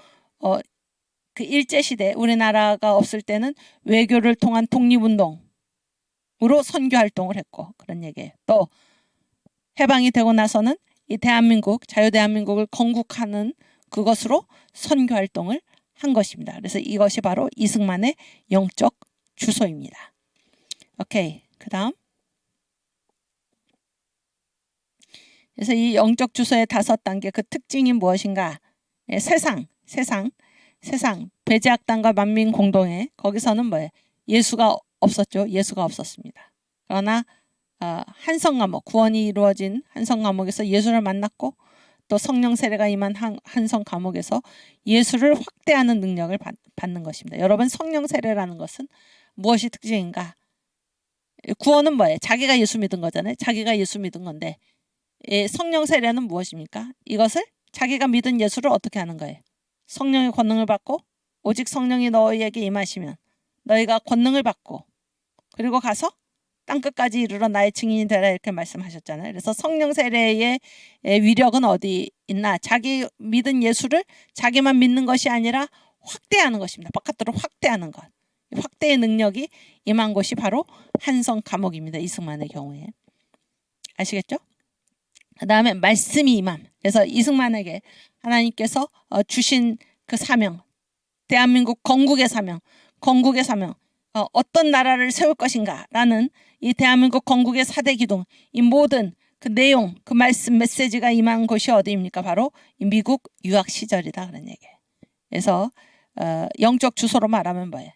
그 일제시대 우리나라가 없을 때는 외교를 통한 독립운동으로 선교활동을 했고 그런 얘기예요. 또 해방이 되고 나서는 이 대한민국, 자유대한민국을 건국하는 그것으로 선교활동을 한 것입니다. 그래서 이것이 바로 이승만의 영적 주소입니다. 오케이. 그 다음. 그래서 이 영적 주소의 5단계 그 특징이 무엇인가? 세상 배제학당과 만민공동회 거기서는 뭐예요? 예수가 없었죠. 예수가 없었습니다. 그러나 한성감옥 구원이 이루어진 한성감옥에서 예수를 만났고 또 성령 세례가 임한 한성감옥에서 예수를 확대하는 능력을 받는 것입니다. 여러분 성령 세례라는 것은 무엇이 특징인가? 구원은 뭐예요? 자기가 예수 믿은 거잖아요. 자기가 예수 믿은 건데 성령 세례는 무엇입니까? 이것을 자기가 믿은 예수를 어떻게 하는 거예요? 성령의 권능을 받고 오직 성령이 너희에게 임하시면 너희가 권능을 받고 그리고 가서 땅끝까지 이르러 나의 증인이 되라 이렇게 말씀하셨잖아요. 그래서 성령 세례의 위력은 어디 있나? 자기 믿은 예수를 자기만 믿는 것이 아니라 확대하는 것입니다. 바깥으로 확대하는 것. 확대의 능력이 임한 것이 바로 한성 감옥입니다. 이승만의 경우에. 아시겠죠? 그 다음에 말씀이 임함. 그래서 이승만에게 하나님께서 주신 그 사명, 대한민국 건국의 사명, 어떤 나라를 세울 것인가 라는 이 대한민국 건국의 4대 기둥, 이 모든 그 내용, 그 말씀 메시지가 임한 곳이 어디입니까? 바로 이 미국 유학 시절이다 그런 얘기예요. 그래서 영적 주소로 말하면 뭐예요?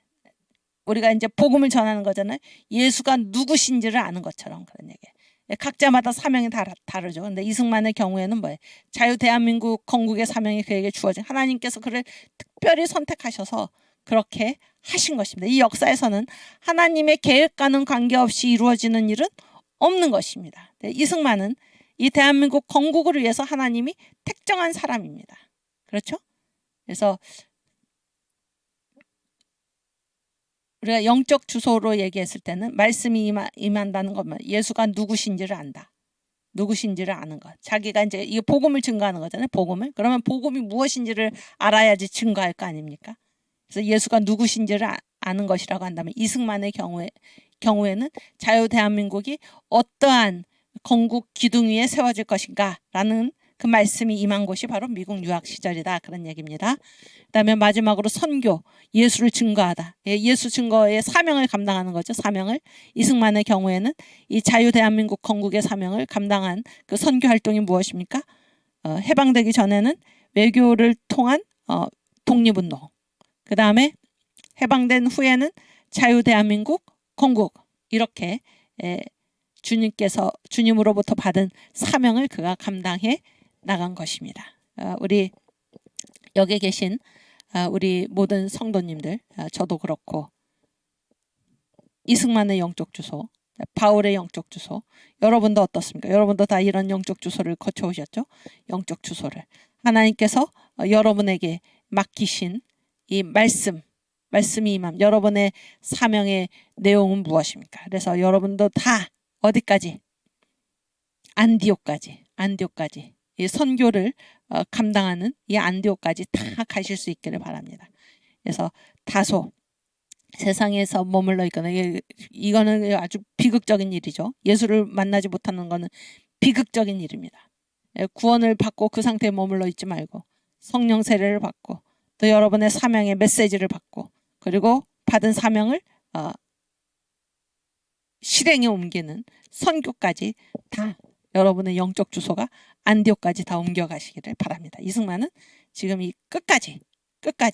우리가 이제 복음을 전하는 거잖아요. 예수가 누구신지를 아는 것처럼 그런 얘기예요. 각자마다 사명이 다르죠. 근데 이승만의 경우에는 뭐예요? 자유 대한민국 건국의 사명이 그에게 주어진 하나님께서 그를 특별히 선택하셔서 그렇게 하신 것입니다. 이 역사에서는 하나님의 계획과는 관계없이 이루어지는 일은 없는 것입니다. 이승만은 이 대한민국 건국을 위해서 하나님이 택정한 사람입니다. 그렇죠? 그래서 우리가 영적 주소로 얘기했을 때는 말씀이 임한다는 것만, 예수가 누구신지를 안다. 누구신지를 아는 것. 자기가 이제 이 복음을 증거하는 거잖아요. 복음을. 그러면 복음이 무엇인지를 알아야지 증거할 거 아닙니까? 그래서 예수가 누구신지를 아는 것이라고 한다면 이승만의 경우에는 자유 대한민국이 어떠한 건국 기둥 위에 세워질 것인가 라는 그 말씀이 임한 곳이 바로 미국 유학 시절이다. 그런 얘기입니다. 그 다음에 마지막으로 선교, 예수를 증거하다. 예수 증거의 사명을 감당하는 거죠. 사명을. 이승만의 경우에는 이 자유 대한민국 건국의 사명을 감당한 그 선교 활동이 무엇입니까? 해방되기 전에는 외교를 통한 독립운동. 그 다음에 해방된 후에는 자유 대한민국 건국. 이렇게 주님으로부터 받은 사명을 그가 감당해 나간 것입니다. 우리 여기 계신 우리 모든 성도님들, 저도 그렇고 이승만의 영적 주소, 바울의 영적 주소, 여러분도 어떻습니까? 여러분도 다 이런 영적 주소를 거쳐오셨죠? 영적 주소를 하나님께서 여러분에게 맡기신 이 말씀이 임함, 여러분의 사명의 내용은 무엇입니까? 그래서 여러분도 다 어디까지? 안디옥까지 이 선교를 감당하는 이 안디옥까지 다 가실 수 있기를 바랍니다. 그래서 다소 세상에서 머물러 있거나, 이거는 아주 비극적인 일이죠. 예수를 만나지 못하는 것은 비극적인 일입니다. 구원을 받고 그 상태에 머물러 있지 말고 성령 세례를 받고 또 여러분의 사명의 메시지를 받고 그리고 받은 사명을 실행에 옮기는 선교까지 다 여러분의 영적 주소가 안디옥까지 다 옮겨가시기를 바랍니다. 이승만은 지금 이 끝까지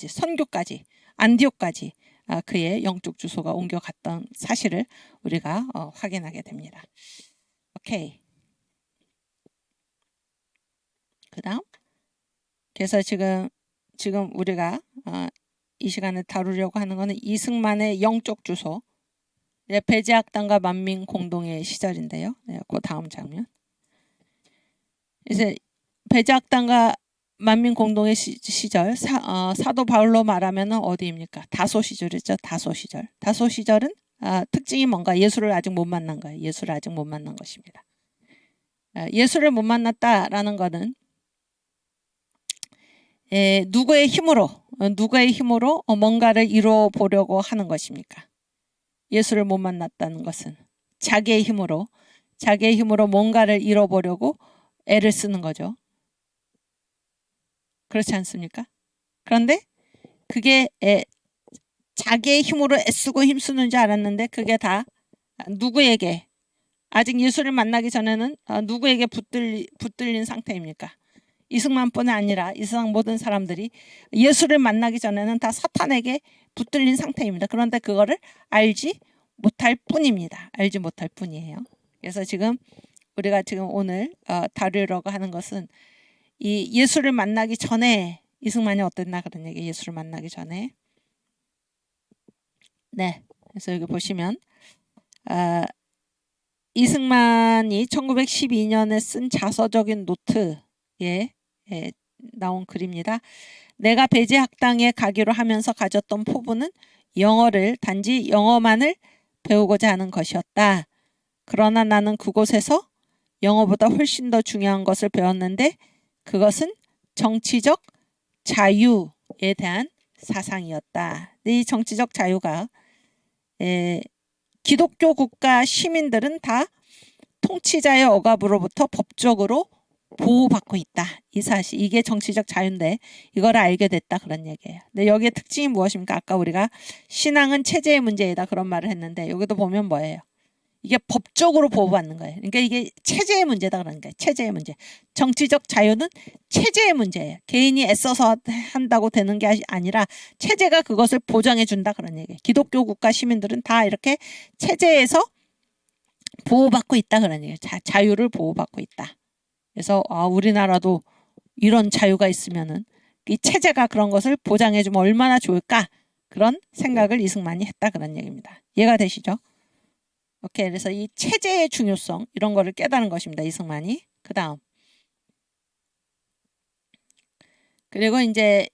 선교까지 안디옥까지 그의 영적 주소가 옮겨갔던 사실을 우리가 확인하게 됩니다. 오케이. 그다음 그래서 지금 우리가 이 시간에 다루려고 하는 것은 이승만의 영적 주소, 배제학당과 만민공동의 시절인데요. 그 다음 장면. 이제 배제학당과 만민공동의 시절, 사도 바울로 말하면 어디입니까? 다소 시절이죠. 다소 시절. 다소 시절은 특징이 뭔가? 예수를 아직 못 만난 거예요. 예수를 아직 못 만난 것입니다. 예수를 못 만났다라는 것은 누구의 힘으로 뭔가를 이루어 보려고 하는 것입니까? 예수를 못 만났다는 것은 자기의 힘으로 뭔가를 이뤄보려고 애를 쓰는 거죠. 그렇지 않습니까? 그런데 그게 자기의 힘으로 애쓰고 힘쓰는 줄 알았는데 그게 다 누구에게, 아직 예수를 만나기 전에는 누구에게 붙들린 상태입니까? 이승만뿐 아니라 이 세상 모든 사람들이 예수를 만나기 전에는 다 사탄에게 붙들린 상태입니다. 그런데 그거를 알지 못할 뿐입니다. 알지 못할 뿐이에요. 그래서 우리가 오늘 다루려고 하는 것은 이 예수를 만나기 전에 이승만이 어땠나 그런 얘기. 예수를 만나기 전에. 네. 그래서 여기 보시면 이승만이 1912년에 쓴 자서적인 노트에 나온 글입니다. 내가 배제학당에 가기로 하면서 가졌던 포부는 영어를 단지 영어만을 배우고자 하는 것이었다. 그러나 나는 그곳에서 영어보다 훨씬 더 중요한 것을 배웠는데 그것은 정치적 자유에 대한 사상이었다. 이 정치적 자유가 기독교 국가 시민들은 다 통치자의 억압으로부터 법적으로 보호받고 있다. 이 사실, 이게 정치적 자유인데 이걸 알게 됐다 그런 얘기예요. 근데 여기에 특징이 무엇입니까? 아까 우리가 신앙은 체제의 문제이다 그런 말을 했는데 여기도 보면 뭐예요? 이게 법적으로 보호받는 거예요. 그러니까 이게 체제의 문제다 그러는 거예요. 체제의 문제. 정치적 자유는 체제의 문제예요. 개인이 애써서 한다고 되는 게 아니라 체제가 그것을 보장해 준다 그런 얘기예요. 기독교 국가 시민들은 다 이렇게 체제에서 보호받고 있다 그런 얘기예요. 자유를 보호받고 있다. 그래서 우리나라도 이런 자유가 있으면은 이 체제가 그런 것을 보장해 주면 얼마나 좋을까? 그런 생각을 이승만이 했다 그런 얘기입니다. 이해가 되시죠? 오케이. 그래서 이 체제의 중요성 이런 거를 깨달은 것입니다. 이승만이. 그 다음 그리고 이제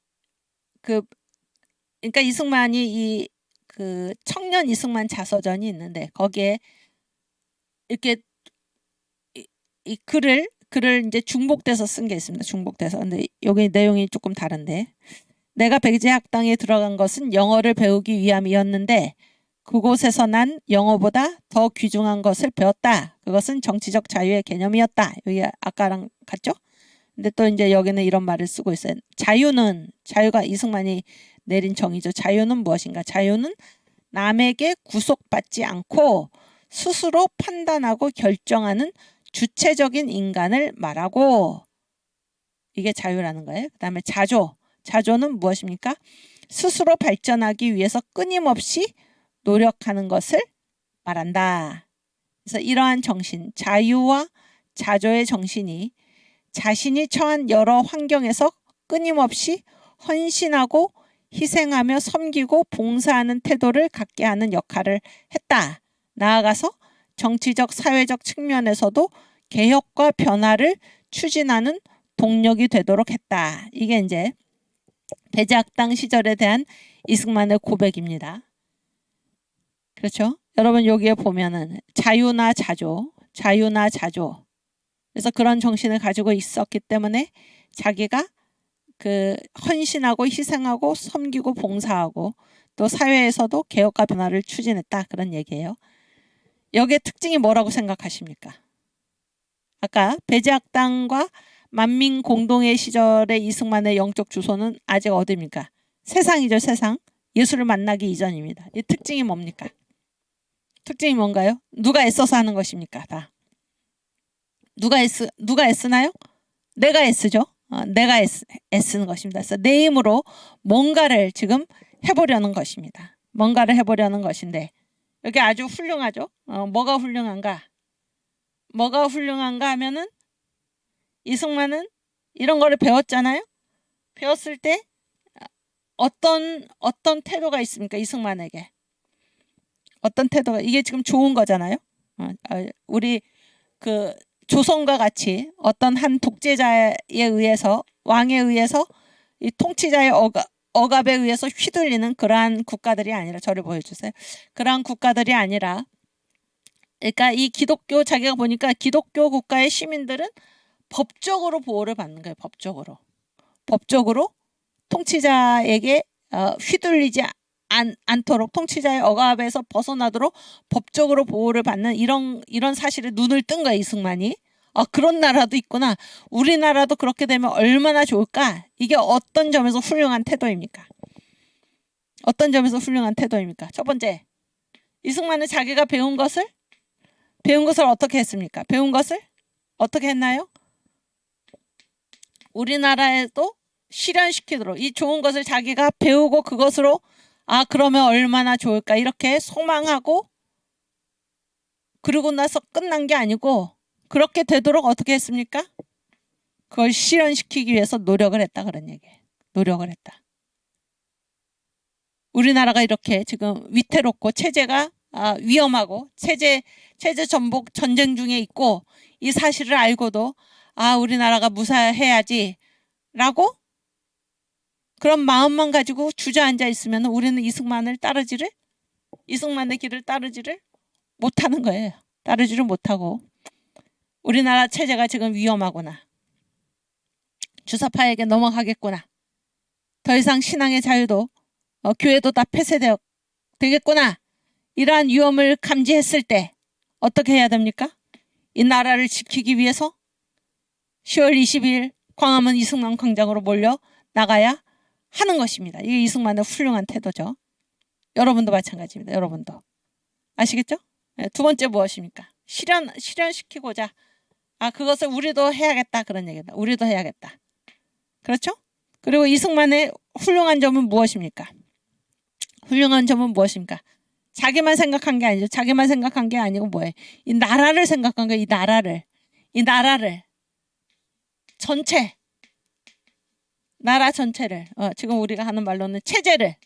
그러니까 이승만이 이 그 청년 이승만 자서전이 있는데 거기에 이렇게 이 글을 이제 중복돼서 쓴 게 있습니다. 중복돼서. 근데 여기 내용이 조금 다른데 내가 백제학당에 들어간 것은 영어를 배우기 위함이었는데 그곳에서 난 영어보다 더 귀중한 것을 배웠다. 그것은 정치적 자유의 개념이었다. 여기 아까랑 같죠? 근데 또 이제 여기는 이런 말을 쓰고 있어요. 자유가 이승만이 내린 정의죠. 자유는 무엇인가? 자유는 남에게 구속받지 않고 스스로 판단하고 결정하는 주체적인 인간을 말하고 이게 자유라는 거예요. 그 다음에 자조는 무엇입니까? 스스로 발전하기 위해서 끊임없이 노력하는 것을 말한다. 그래서 이러한 정신, 자유와 자조의 정신이 자신이 처한 여러 환경에서 끊임없이 헌신하고 희생하며 섬기고 봉사하는 태도를 갖게 하는 역할을 했다. 나아가서 정치적 사회적 측면에서도 개혁과 변화를 추진하는 동력이 되도록 했다. 이게 이제 백제학당 시절에 대한 이승만의 고백입니다. 그렇죠? 여러분 여기에 보면은 자유나 자조. 그래서 그런 정신을 가지고 있었기 때문에 자기가 그 헌신하고 희생하고 섬기고 봉사하고 또 사회에서도 개혁과 변화를 추진했다. 그런 얘기예요. 여기에 특징이 뭐라고 생각하십니까? 아까 백제학당과 만민공동회 시절의 이승만의 영적 주소는 아직 어디입니까? 세상이죠. 세상. 예수를 만나기 이전입니다. 이 특징이 뭡니까? 특징이 뭔가요? 누가 애써서 하는 것입니까? 다. 누가 애쓰나요? 내가 애쓰죠. 내가 애쓰는 것입니다. 그래서 내 힘으로 뭔가를 지금 해보려는 것입니다. 뭔가를 해보려는 것인데 여기 아주 훌륭하죠. 뭐가 훌륭한가? 하면은 이승만은 이런 거를 배웠잖아요. 배웠을 때 어떤 태도가 있습니까? 이승만에게. 어떤 태도가 이게 지금 좋은 거잖아요. 우리 그 조선과 같이 어떤 한 독재자에 의해서 왕에 의해서 이 통치자의 억압에 의해서 휘둘리는 그러한 국가들이 아니라 저를 보여주세요. 그러한 국가들이 아니라 그러니까 이 기독교 자기가 보니까 기독교 국가의 시민들은 법적으로 보호를 받는 거예요. 법적으로 통치자에게 휘둘리지 않도록 통치자의 억압에서 벗어나도록 법적으로 보호를 받는 이런 사실에 눈을 뜬 거예요. 이승만이. 그런 나라도 있구나. 우리나라도 그렇게 되면 얼마나 좋을까? 이게 어떤 점에서 훌륭한 태도입니까? 첫 번째, 이승만은 자기가 배운 것을 어떻게 했습니까? 배운 것을 어떻게 했나요? 우리나라에도 실현시키도록 이 좋은 것을 자기가 배우고 그것으로 그러면 얼마나 좋을까 이렇게 소망하고 그러고 나서 끝난 게 아니고 그렇게 되도록 어떻게 했습니까? 그걸 실현시키기 위해서 노력을 했다 그런 얘기예요. 노력을 했다. 우리나라가 이렇게 지금 위태롭고 체제가 위험하고 체제 전복 전쟁 중에 있고 이 사실을 알고도 우리나라가 무사해야지 라고 그런 마음만 가지고 주저앉아 있으면 우리는 이승만의 길을 따르지를 못하는 거예요. 따르지를 못하고 우리나라 체제가 지금 위험하구나. 주사파에게 넘어가겠구나. 더 이상 신앙의 자유도 교회도 다 폐쇄되겠구나. 이러한 위험을 감지했을 때 어떻게 해야 됩니까? 이 나라를 지키기 위해서 10월 20일 광화문 이승만 광장으로 몰려 나가야 하는 것입니다. 이게 이승만의 훌륭한 태도죠. 여러분도 마찬가지입니다. 여러분도. 아시겠죠? 두 번째 무엇입니까? 실현시키고자 그것을 우리도 해야겠다 그런 얘기다. 우리도 해야겠다. 그렇죠? 그리고 이승만의 훌륭한 점은 무엇입니까? 자기만 생각한 게 아니죠. 자기만 생각한 게 아니고 뭐예요? 이 나라를 생각한 거예요. 이 나라를 나라 전체를 지금 우리가 하는 말로는 체제를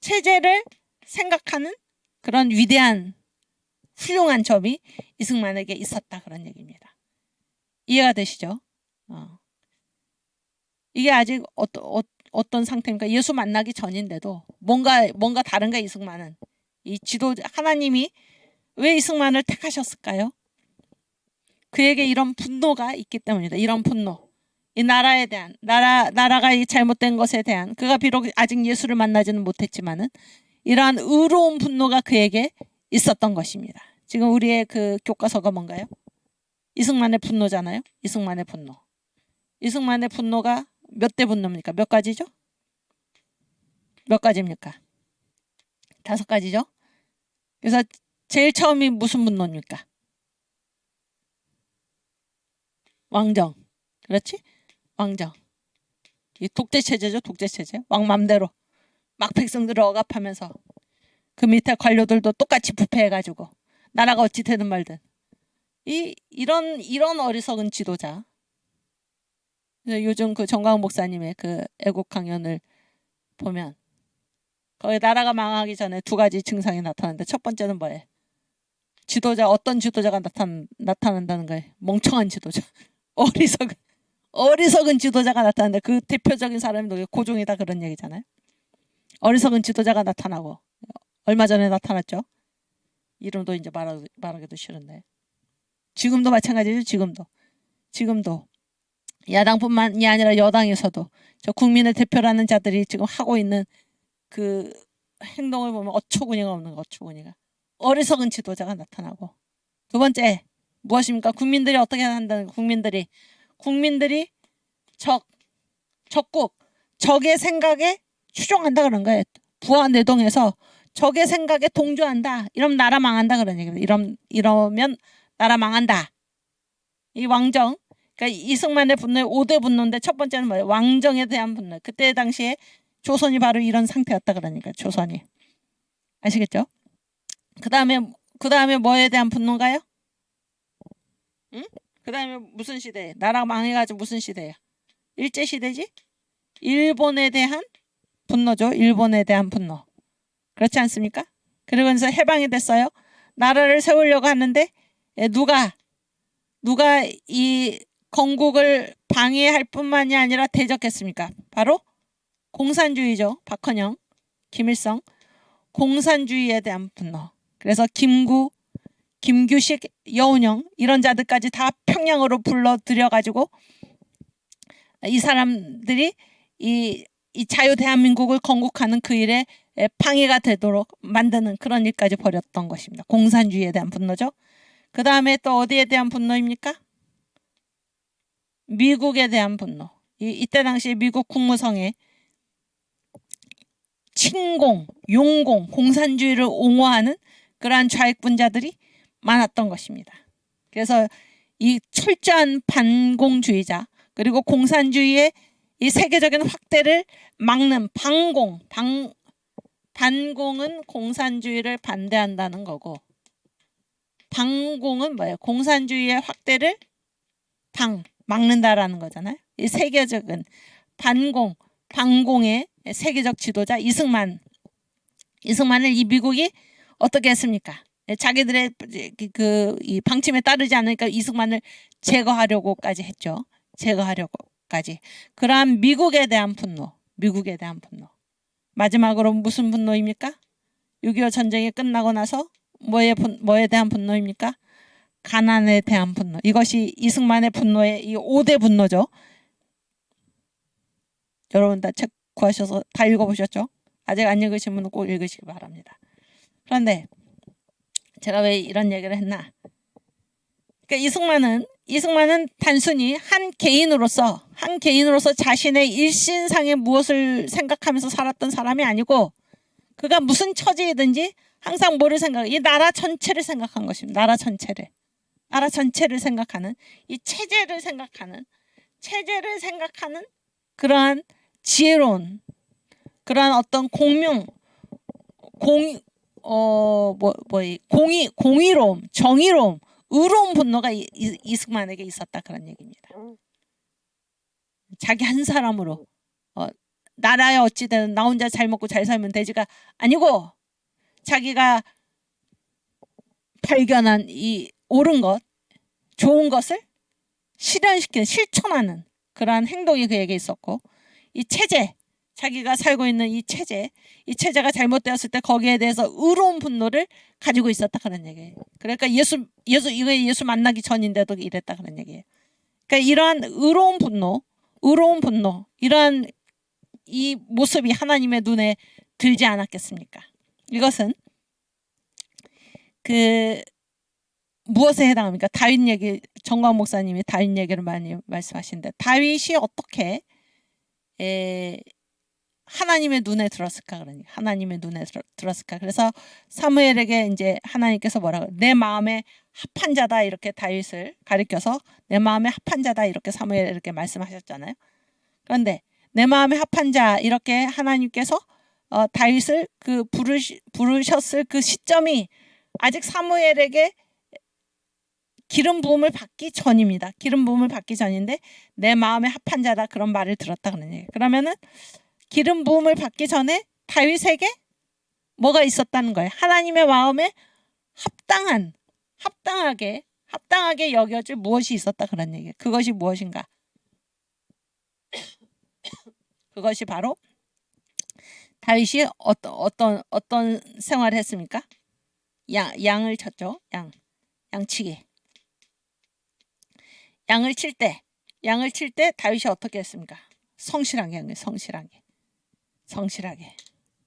체제를 생각하는 그런 위대한 훌륭한 점이 이승만에게 있었다 그런 얘기입니다. 이해가 되시죠? 이게 아직 어떤 상태입니까? 예수 만나기 전인데도 뭔가 다른가 이승만은. 이 하나님이 왜 이승만을 택하셨을까요? 그에게 이런 분노가 있기 때문이다. 이런 분노. 이 나라에 대한 나라가 이 잘못된 것에 대한 그가 비록 아직 예수를 만나지는 못했지만은 이러한 의로운 분노가 그에게 있었던 것입니다. 지금 우리의 그 교과서가 뭔가요? 이승만의 분노잖아요. 이승만의 분노. 이승만의 분노가 몇 대 분노입니까? 몇 가지죠? 몇 가지입니까? 5가지죠? 그래서 제일 처음이 무슨 분노입니까? 왕정. 그렇지? 왕정. 이 독재체제죠. 독재체제. 왕 맘대로. 막 백성들을 억압하면서 그 밑에 관료들도 똑같이 부패해가지고 나라가 어찌 되든 말든. 이런 어리석은 지도자. 요즘 그 정광훈 목사님의 그 애국 강연을 보면 거의 나라가 망하기 전에 2가지 증상이 나타나는데 첫 번째는 뭐예요? 어떤 지도자가 나타난다는 거예요. 멍청한 지도자. 어리석은 지도자가 나타나는데 그 대표적인 사람이 누구예요? 고종이다 그런 얘기잖아요. 어리석은 지도자가 나타나고 얼마 전에 나타났죠. 이름도 이제 말하기도 싫은데. 지금도 마찬가지죠. 지금도 야당뿐만이 아니라 여당에서도 저 국민의 대표라는 자들이 지금 하고 있는 그 행동을 보면 어처구니가 없는 거. 어처구니가. 어리석은 지도자가 나타나고. 두 번째 무엇입니까? 국민들이 어떻게 한다는 거. 국민들이 적의 생각에 추종한다 그런 거예요. 부하 내동해서 적의 생각에 동조한다. 이러면 나라 망한다 그런 얘기입니다. 이러면 나라 망한다. 이 왕정. 그러니까 이승만의 분노의 5대 분노인데 첫 번째는 뭐예요? 왕정에 대한 분노. 그때 당시에 조선이 바로 이런 상태였다 그러니까 조선이. 아시겠죠? 그 다음에 뭐에 대한 분노인가요? 응? 그 다음에 무슨 시대? 나라 망해가지고 무슨 시대야? 일제시대지? 일본에 대한 분노죠. 일본에 대한 분노. 그렇지 않습니까? 그러면서 해방이 됐어요. 나라를 세우려고 하는데 누가 이 건국을 방해할 뿐만이 아니라 대적했습니까? 바로 공산주의죠. 박헌영, 김일성. 공산주의에 대한 분노. 그래서 김규식, 여운형 이런 자들까지 다 평양으로 불러들여가지고 이 사람들이 이 자유 대한민국을 건국하는 그 일에 방해가 되도록 만드는 그런 일까지 벌였던 것입니다. 공산주의에 대한 분노죠. 그 다음에 또 어디에 대한 분노입니까? 미국에 대한 분노. 이때 당시 미국 국무성에 친공, 용공, 공산주의를 옹호하는 그러한 좌익분자들이 많았던 것입니다. 그래서 이 철저한 반공주의자 그리고 공산주의의 이 세계적인 확대를 막는 반공은 공산주의를 반대한다는 거고 반공은 뭐예요? 공산주의의 확대를 막는다라는 거잖아요. 이 세계적인 반공의 세계적 지도자 이승만을 이 미국이 어떻게 했습니까? 자기들의 이 방침에 따르지 않으니까 이승만을 제거하려고까지 했죠. 제거하려고까지. 그러한 미국에 대한 분노. 마지막으로 무슨 분노입니까? 6.25 전쟁이 끝나고 나서 뭐에 대한 분노입니까? 가난에 대한 분노. 이것이 이승만의 분노의 이 5대 분노죠. 여러분 다 책 구하셔서 다 읽어보셨죠? 아직 안 읽으신 분은 꼭 읽으시기 바랍니다. 그런데 제가 왜 이런 얘기를 했나? 그러니까 이승만은 단순히 한 개인으로서 자신의 일신상의 무엇을 생각하면서 살았던 사람이 아니고 그가 무슨 처지이든지 항상 뭐를 이 나라 전체를 생각한 것입니다. 나라 전체를 생각하는 이 체제를 생각하는 그러한 지혜로운 그러한 어떤 공의로움, 정의로움, 의로운 분노가 이승만에게 있었다 그런 얘기입니다. 자기 한 사람으로 나라야 어찌되든 나 혼자 잘 먹고 잘 살면 되지가 아니고 자기가 발견한 이 옳은 것, 좋은 것을 실현시키는, 실천하는 그러한 행동이 그에게 있었고, 이 체제, 자기가 살고 있는 이 체제가 잘못되었을 때 거기에 대해서 의로운 분노를 가지고 있었다 그런 얘기예요. 그러니까 예수 만나기 전인데도 이랬다 그런 얘기예요. 그러니까 이러한 의로운 분노, 이러한 이 모습이 하나님의 눈에 들지 않았겠습니까? 이것은 그 무엇에 해당합니까? 다윗 얘기, 정광 목사님이 다윗 얘기를 많이 말씀하시는데, 다윗이 어떻게 하나님의 눈에 들었을까? 그러니까 하나님의 눈에 들었을까? 그래서 사무엘에게 이제 하나님께서 뭐라고, 내 마음에 합한 자다, 이렇게 다윗을 가리켜서 내 마음에 합한 자다, 이렇게 사무엘에 이렇게 말씀하셨잖아요. 그런데 내 마음에 합한 자, 이렇게 하나님께서 다윗을 그 부르셨을 그 시점이 아직 사무엘에게 기름 부음을 받기 전입니다. 기름 부음을 받기 전인데 내 마음에 합한 자다, 그런 말을 들었다 그런 얘기예요. 그러면은 기름 부음을 받기 전에 다윗에게 뭐가 있었다는 거예요? 하나님의 마음에 합당하게 여겨질 무엇이 있었다 그런 얘기예요. 그것이 무엇인가? 그것이 바로 다윗이 어떤 생활을 했습니까? 양을 쳤죠. 양치기. 양을 칠 때 다윗이 어떻게 했습니까? 성실하게.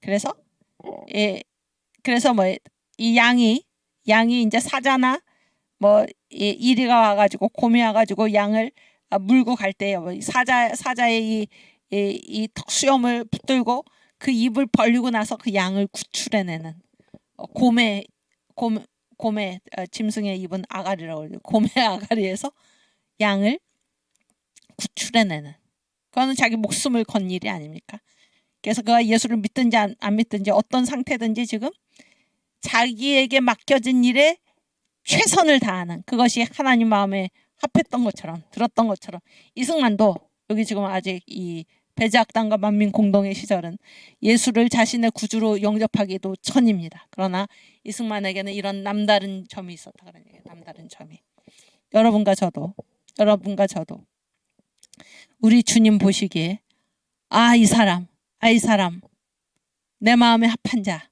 그래서 뭐 이 양이 이제 사자나 뭐 이리가 와가지고 곰이 와가지고 양을 물고 갈 때요, 뭐 사자의 이 턱수염을 붙들고 그 입을 벌리고 나서 그 양을 구출해내는 곰의 짐승의 입은 아가리라고 그러죠. 곰의 아가리에서 양을 구출해내는, 그거는 자기 목숨을 건 일이 아닙니까? 그래서 그가 예수를 믿든지 안 믿든지 어떤 상태든지 지금 자기에게 맡겨진 일에 최선을 다하는, 그것이 하나님 마음에 합했던 것처럼, 들었던 것처럼, 이승만도 여기 지금 아직 이 배제학당과 만민공동의 시절은 예수를 자신의 구주로 영접하기도 전입니다. 그러나 이승만에게는 이런 남다른 점이 있었다 그런 얘기예요. 남다른 점이. 여러분과 저도 우리 주님 보시기에 이 사람 내 마음에 합한 자,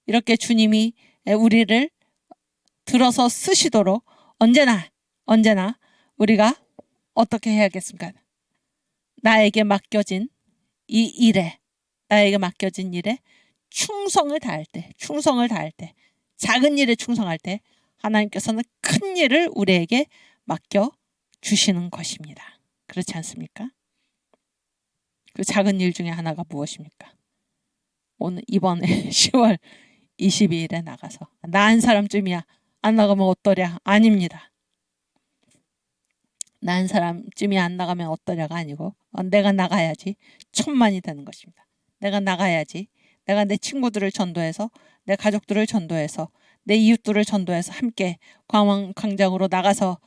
이렇게 주님이 우리를 들어서 쓰시도록 언제나 우리가 어떻게 해야겠습니까? 나에게 맡겨진 일에 충성을 다할 때, 작은 일에 충성할 때 하나님께서는 큰 일을 우리에게 맡겨 주시는 것입니다. 그렇지 않습니까? 그 작은 일 중에 하나가 무엇입니까? 이번에 10월 22일에 나가서 나 한 사람쯤이야, 안 나가면 어떠랴? 아닙니다. 나 한 사람쯤이 안 나가면 어떠냐가 아니고 내가 나가야지 1000만이 되는 것입니다. 내가 나가야지 내가 내 친구들을 전도해서, 내 가족들을 전도해서, 내 이웃들을 전도해서 함께 광장으로 나가서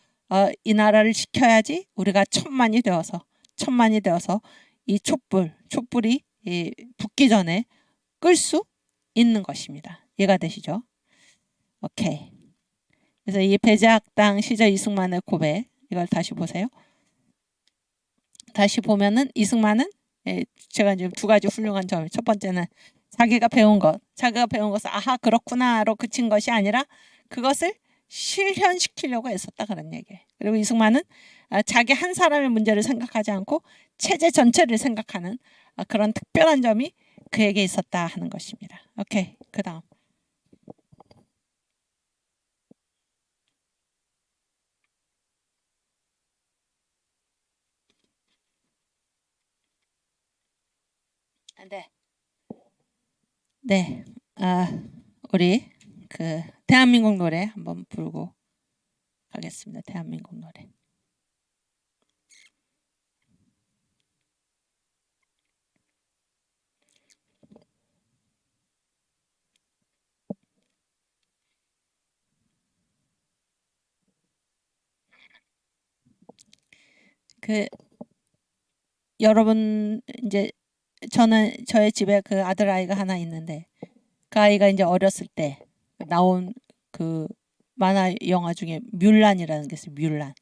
이 나라를 지켜야지 우리가 1000만이 되어서 이 촛불이 붙기 전에 끌 수 있는 것입니다. 이해가 되시죠? 오케이. 그래서 이 배제학당 시절 이승만의 고백, 이걸 다시 보세요. 다시 보면은 이승만은 제가 지금 두 가지 훌륭한 점이, 첫 번째는 자기가 배운 것을 아하 그렇구나로 그친 것이 아니라 그것을 실현시키려고 애썼다 그런 얘기예요. 그리고 이승만은 자기 한 사람의 문제를 생각하지 않고 체제 전체를 생각하는 그런 특별한 점이 그에게 있었다 하는 것입니다. 오케이, 그 다음. 네, 우리 그 대한민국 노래 한번 부르고 가겠습니다. 대한민국 노래. 여러분 이제 저의 집에 그 아들 아이가 하나 있는데 그 아이가 이제 어렸을 때 나온 그 만화 영화 중에 뮬란이라는 게 있어요. 뮬란.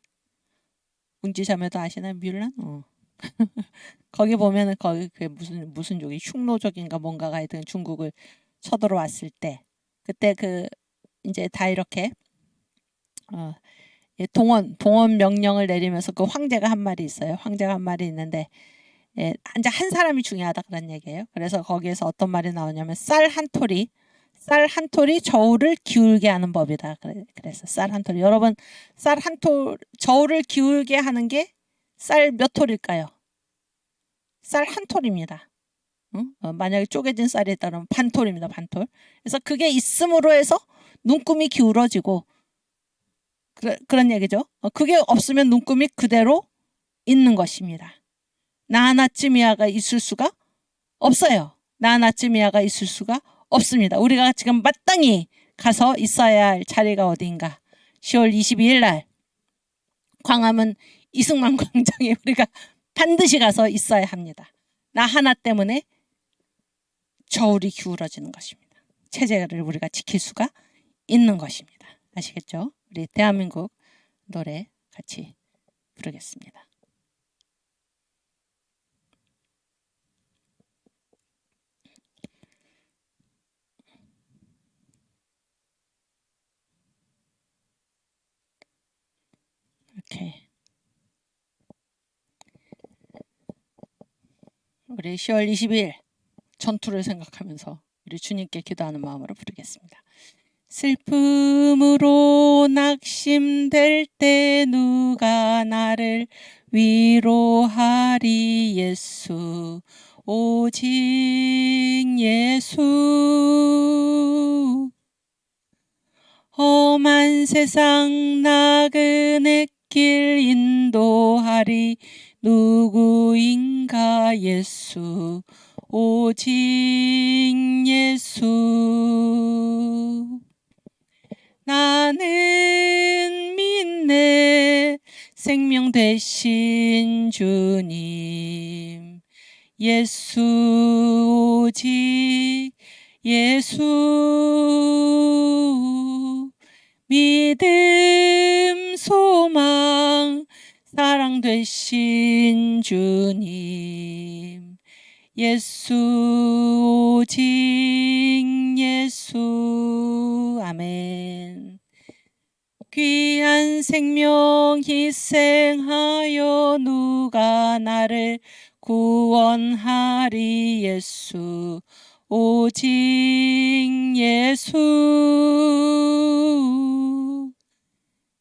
웅지자매도 아시나요? 뮬란? 거기 보면은 거기 그 무슨 족이 흉노족인가 뭔가가 하여튼 중국을 쳐들어왔을 때 그때 그 이제 다 이렇게 동원 명령을 내리면서 그 황제가 한 마리 있어요. 황제가 한 마리 있는데 이제 한 사람이 중요하다 그런 얘기예요. 그래서 거기에서 어떤 말이 나오냐면 쌀 한 토리 저울을 기울게 하는 법이다. 그래서 쌀 한 토리. 여러분 저울을 기울게 하는 게 쌀 몇 톨일까요? 쌀 한 톨입니다. 만약에 쪼개진 쌀이 있다면 반 톨입니다. 반 톨. 그래서 그게 있음으로 해서 눈금이 기울어지고 그런 얘기죠. 그게 없으면 눈금이 그대로 있는 것입니다. 나하나쯤이야가 있을 수가 없어요. 나하나쯤이야가 있을 수가 없습니다. 우리가 지금 마땅히 가서 있어야 할 자리가 어디인가. 10월 22일 날 광화문 이승만 광장에 우리가 반드시 가서 있어야 합니다. 나 하나 때문에 저울이 기울어지는 것입니다. 체제를 우리가 지킬 수가 있는 것입니다. 아시겠죠? 우리 대한민국 노래 같이 부르겠습니다. 이렇게 우리 10월 20일 전투를 생각하면서 우리 주님께 기도하는 마음으로 부르겠습니다. 슬픔으로 낙심될 때 누가 나를 위로하리. 예수 오직 예수. 험한 세상 나그네 길 인도하리. 누구인가. 예수 오직 예수. 나는 믿네 생명 되신 주님. 예수 오직 예수. 믿음 소망 사랑 되신 주님. 예수 오직 예수. 아멘. 귀한 생명 희생하여 누가 나를 구원하리. 예수 오직 예수.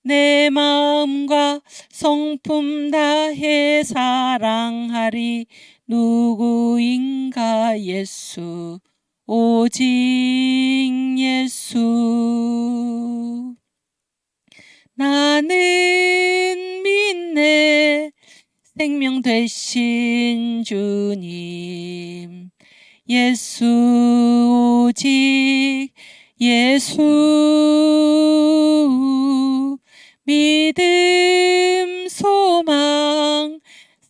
내 마음과 성품 다해 사랑하리. 누구인가. 예수 오직 예수. 나는 믿네 생명 되신 주님. 예수 오직 예수. 믿음 소망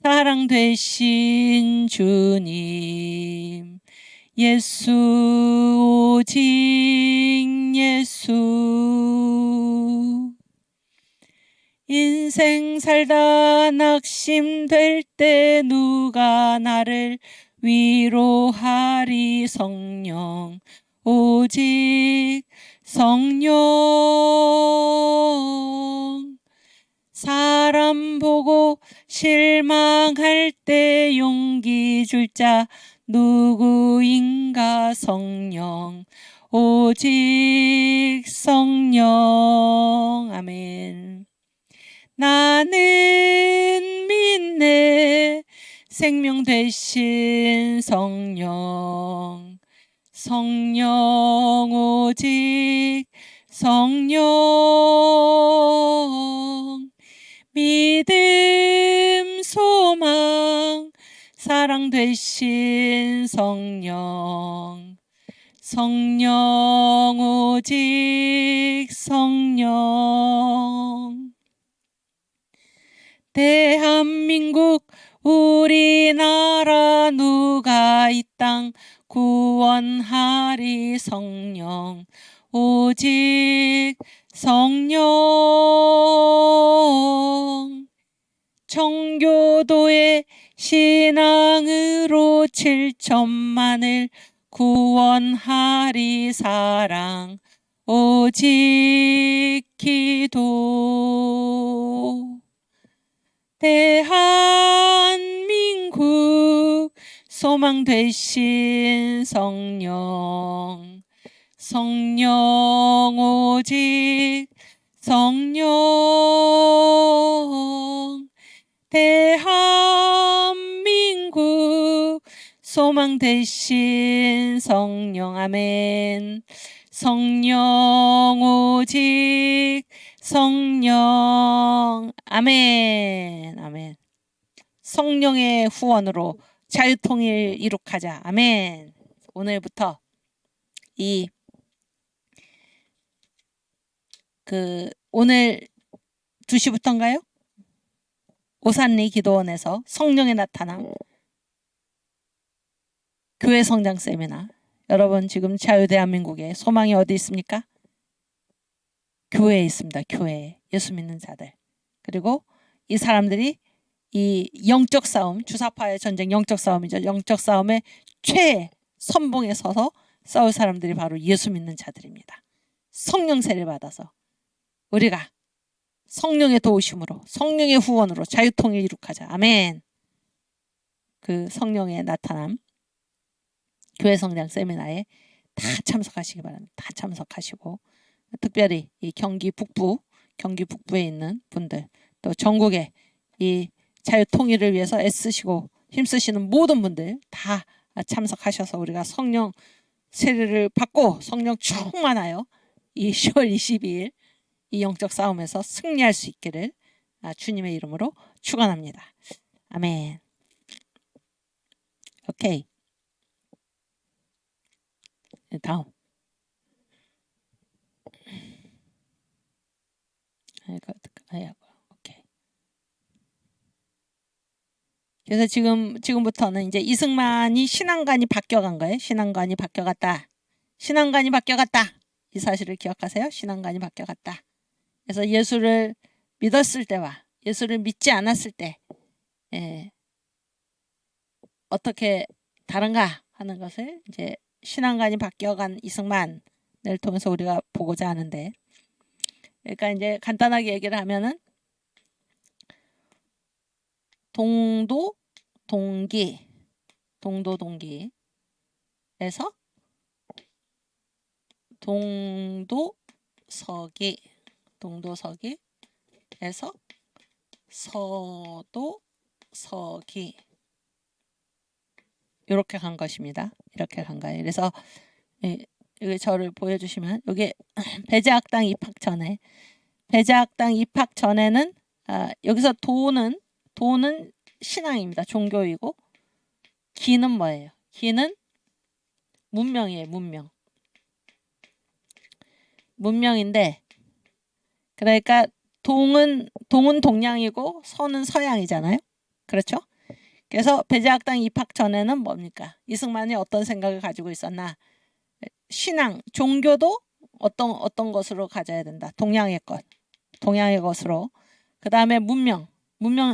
사랑 되신 주님. 예수 오직 예수. 인생 살다 낙심될 때 누가 나를 위로하리. 성령 오직 성령. 사람 보고 실망할 때 용기 줄 자 누구인가. 성령 오직 성령. 아멘. 나는 믿네 생명 되신 성령. 성령 오직 성령. 믿음 소망 사랑 되신 성령. 성령 오직 성령. 대한민국 우리나라 누가 사랑 구원하리 성령 오직 성령 청교도의 신앙으로 7천만을 구원하리 사랑 오직 기도 대한민국 소망 되신 성령 성령 오직 성령 대한민국 소망 되신 성령 아멘 성령 오직 성령 아멘 아멘 성령의 후원으로 자유통일 이룩하자 아멘 오늘부터 오늘 2시부터인가요? 오산리 기도원에서 성령의 나타남 교회 성장 세미나 여러분 지금 자유대한민국에 소망이 어디 있습니까? 교회에 있습니다. 교회에 예수 믿는 자들 그리고 이 사람들이 이 영적 싸움 주사파의 전쟁 영적 싸움이죠. 영적 싸움의 최선봉에 서서 싸울 사람들이 바로 예수 믿는 자들입니다. 성령 세례를 받아서 우리가 성령의 도우심으로 성령의 후원으로 자유통일 이룩하자 아멘 그 성령의 나타남 교회 성장 세미나에 다 참석하시기 바랍니다. 다 참석하시고 특별히 이 경기 북부에 있는 분들 또 전국에 이 자유통일을 위해서 애쓰시고 힘쓰시는 모든 분들 다 참석하셔서 우리가 성령 세례를 받고 성령 충만하여 이 10월 22일 이 영적 싸움에서 승리할 수 있기를 주님의 이름으로 축원합니다. 아멘. 오케이. 다음. 오케이. 그래서 지금부터는 이제 이승만이 신앙관이 바뀌어간 거예요. 신앙관이 바뀌어갔다. 신앙관이 바뀌어갔다. 이 사실을 기억하세요. 신앙관이 바뀌어갔다. 그래서 예수를 믿었을 때와 예수를 믿지 않았을 때 어떻게 다른가 하는 것을 이제 신앙관이 바뀌어간 이승만을 통해서 우리가 보고자 하는데 그러니까 이제 간단하게 얘기를 하면은 동도 동기에서 동도서기에서 서도서기 이렇게 간 것입니다. 이렇게 간 거예요. 그래서 여기 저를 보여주시면 여기 배제학당 입학 전에는 여기서 도는 신앙입니다. 종교이고 기는 뭐예요? 기는 문명이에요. 문명인데 그러니까 동은 동양이고 서는 서양이잖아요. 그렇죠? 그래서 배제학당 입학 전에는 뭡니까? 이승만이 어떤 생각을 가지고 있었나? 신앙, 종교도 어떤 것으로 가져야 된다. 동양의 것으로. 그 다음에 문명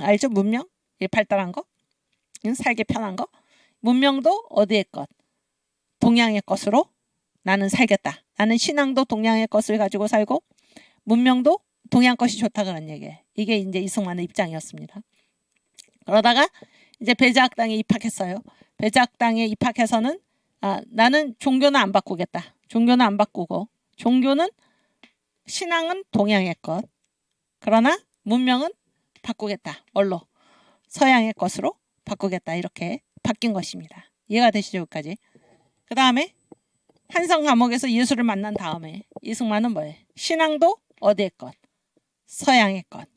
알죠? 문명? 발달한 거? 살기 편한 거? 문명도 어디의 것? 동양의 것으로 나는 살겠다. 나는 신앙도 동양의 것을 가지고 살고 문명도 동양 것이 좋다 그런 얘기예요. 이게 이제 이승만의 입장이었습니다. 그러다가 이제 배제학당에 입학했어요. 배제학당에 입학해서는 나는 종교는 안 바꾸겠다. 종교는 안 바꾸고 신앙은 동양의 것. 그러나 문명은 바꾸겠다. 뭘로? 서양의 것으로 바꾸겠다. 이렇게 바뀐 것입니다. 이해가 되시죠? 여기까지. 그 다음에 한성 감옥에서 예수를 만난 다음에 이승만은 뭐예요? 신앙도 어디의 것? 서양의 것.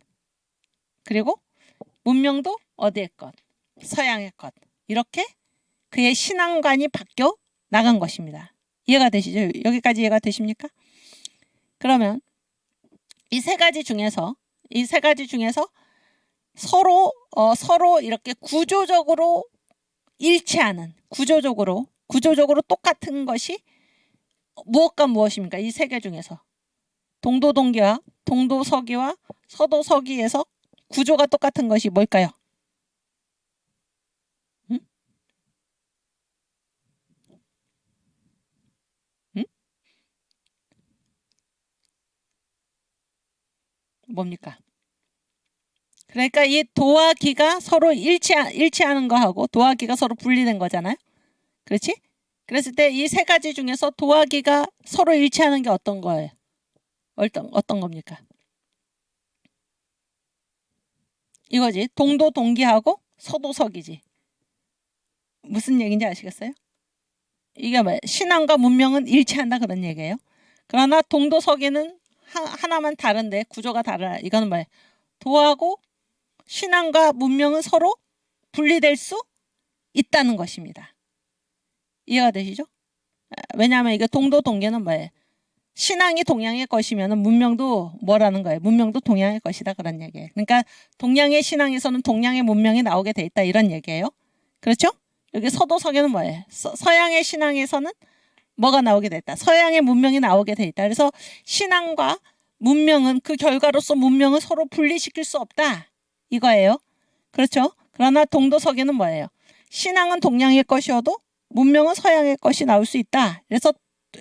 그리고 문명도 어디의 것? 서양의 것. 이렇게 그의 신앙관이 바뀌어 나간 것입니다. 이해가 되시죠? 여기까지 이해가 되십니까? 그러면 이 세 가지 중에서 서로 이렇게 구조적으로 일치하는 구조적으로 구조적으로 똑같은 것이 무엇과 무엇입니까? 이 세 개 중에서 동도동기와 동도서기와 서도서기에서 구조가 똑같은 것이 뭘까요? 응? 응? 뭡니까? 그러니까 이 도와 기가 서로 일치하는 거하고 도와 기가 서로 분리된 거잖아요. 그렇지? 그랬을 때 이 세 가지 중에서 도와 기가 서로 일치하는 게 어떤 거예요? 어떤 겁니까? 이거지. 동도 동기하고 서도 서기지. 무슨 얘기인지 아시겠어요? 이게 뭐예요? 신앙과 문명은 일치한다 그런 얘기예요. 그러나 동도 서기는 하나만 다른데 구조가 달라. 이거는 뭐예요? 도하고 신앙과 문명은 서로 분리될 수 있다는 것입니다. 이해가 되시죠? 왜냐하면 이게 동도 동기는 뭐예요? 신앙이 동양의 것이면 문명도 뭐라는 거예요? 문명도 동양의 것이다 그런 얘기예요. 그러니까 동양의 신앙에서는 동양의 문명이 나오게 돼 있다 이런 얘기예요. 그렇죠? 여기 서도서기는 뭐예요? 서양의 신앙에서는 뭐가 나오게 됐다. 서양의 문명이 나오게 돼 있다. 그래서 신앙과 문명은 그 결과로서 문명을 서로 분리시킬 수 없다. 이거예요. 그렇죠? 그러나 동도서기는 뭐예요? 신앙은 동양의 것이어도 문명은 서양의 것이 나올 수 있다. 그래서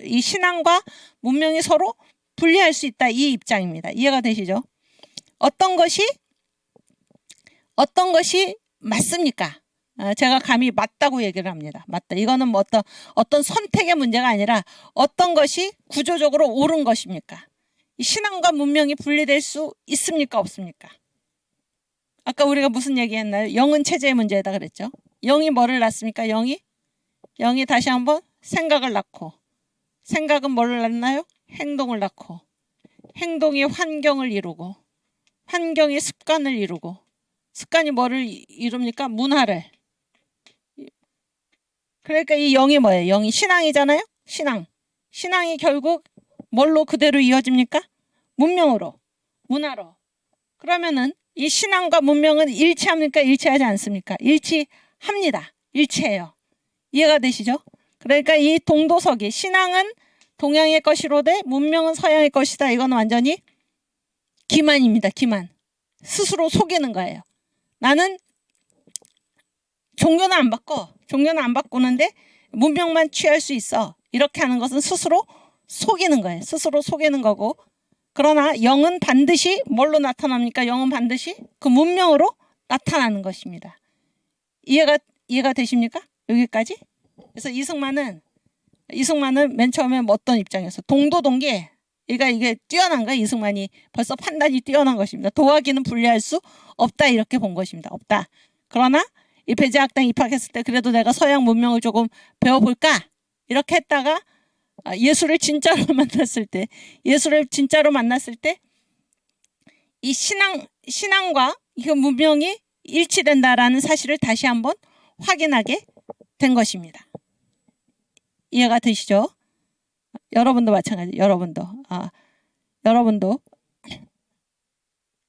이 신앙과 문명이 서로 분리할 수 있다. 이 입장입니다. 이해가 되시죠? 어떤 것이 맞습니까? 제가 감히 맞다고 얘기를 합니다. 맞다. 이거는 뭐 어떤 선택의 문제가 아니라 어떤 것이 구조적으로 옳은 것입니까? 이 신앙과 문명이 분리될 수 있습니까? 없습니까? 아까 우리가 무슨 얘기했나요? 영은 체제의 문제다 그랬죠. 영이 뭐를 낳습니까? 영이 다시 한번 생각을 낳고, 생각은 뭐를 낳나요? 행동을 낳고, 행동이 환경을 이루고, 환경이 습관을 이루고, 습관이 뭐를 이룹니까? 문화를. 그러니까 이 영이 뭐예요? 영이 신앙이잖아요. 신앙이 결국 뭘로 그대로 이어집니까? 문명으로, 문화로. 그러면은 이 신앙과 문명은 일치합니까? 일치하지 않습니까? 일치합니다. 일치해요. 이해가 되시죠? 그러니까 이 동도서기, 신앙은 동양의 것이로되 문명은 서양의 것이다. 이건 완전히 기만입니다. 기만. 스스로 속이는 거예요. 나는 종교는 안 바꾸는데 문명만 취할 수 있어. 이렇게 하는 것은 스스로 속이는 거예요. 스스로 속이는 거고. 그러나 영은 반드시 뭘로 나타납니까? 영은 반드시 그 문명으로 나타나는 것입니다. 이해가 되십니까? 여기까지? 그래서 이승만은 맨 처음에 어떤 입장이었어? 동도동기. 그러니까 이게 뛰어난 거야. 이승만이 벌써 판단이 뛰어난 것입니다. 도하기는 분리할 수 없다 이렇게 본 것입니다. 없다. 그러나 이 배제학당 입학했을 때 그래도 내가 서양 문명을 조금 배워볼까? 이렇게 했다가 예수를 진짜로 만났을 때 이 신앙과 이 문명이 일치된다라는 사실을 다시 한번 확인하게 된 것입니다. 이해가 되시죠? 여러분도 마찬가지. 여러분도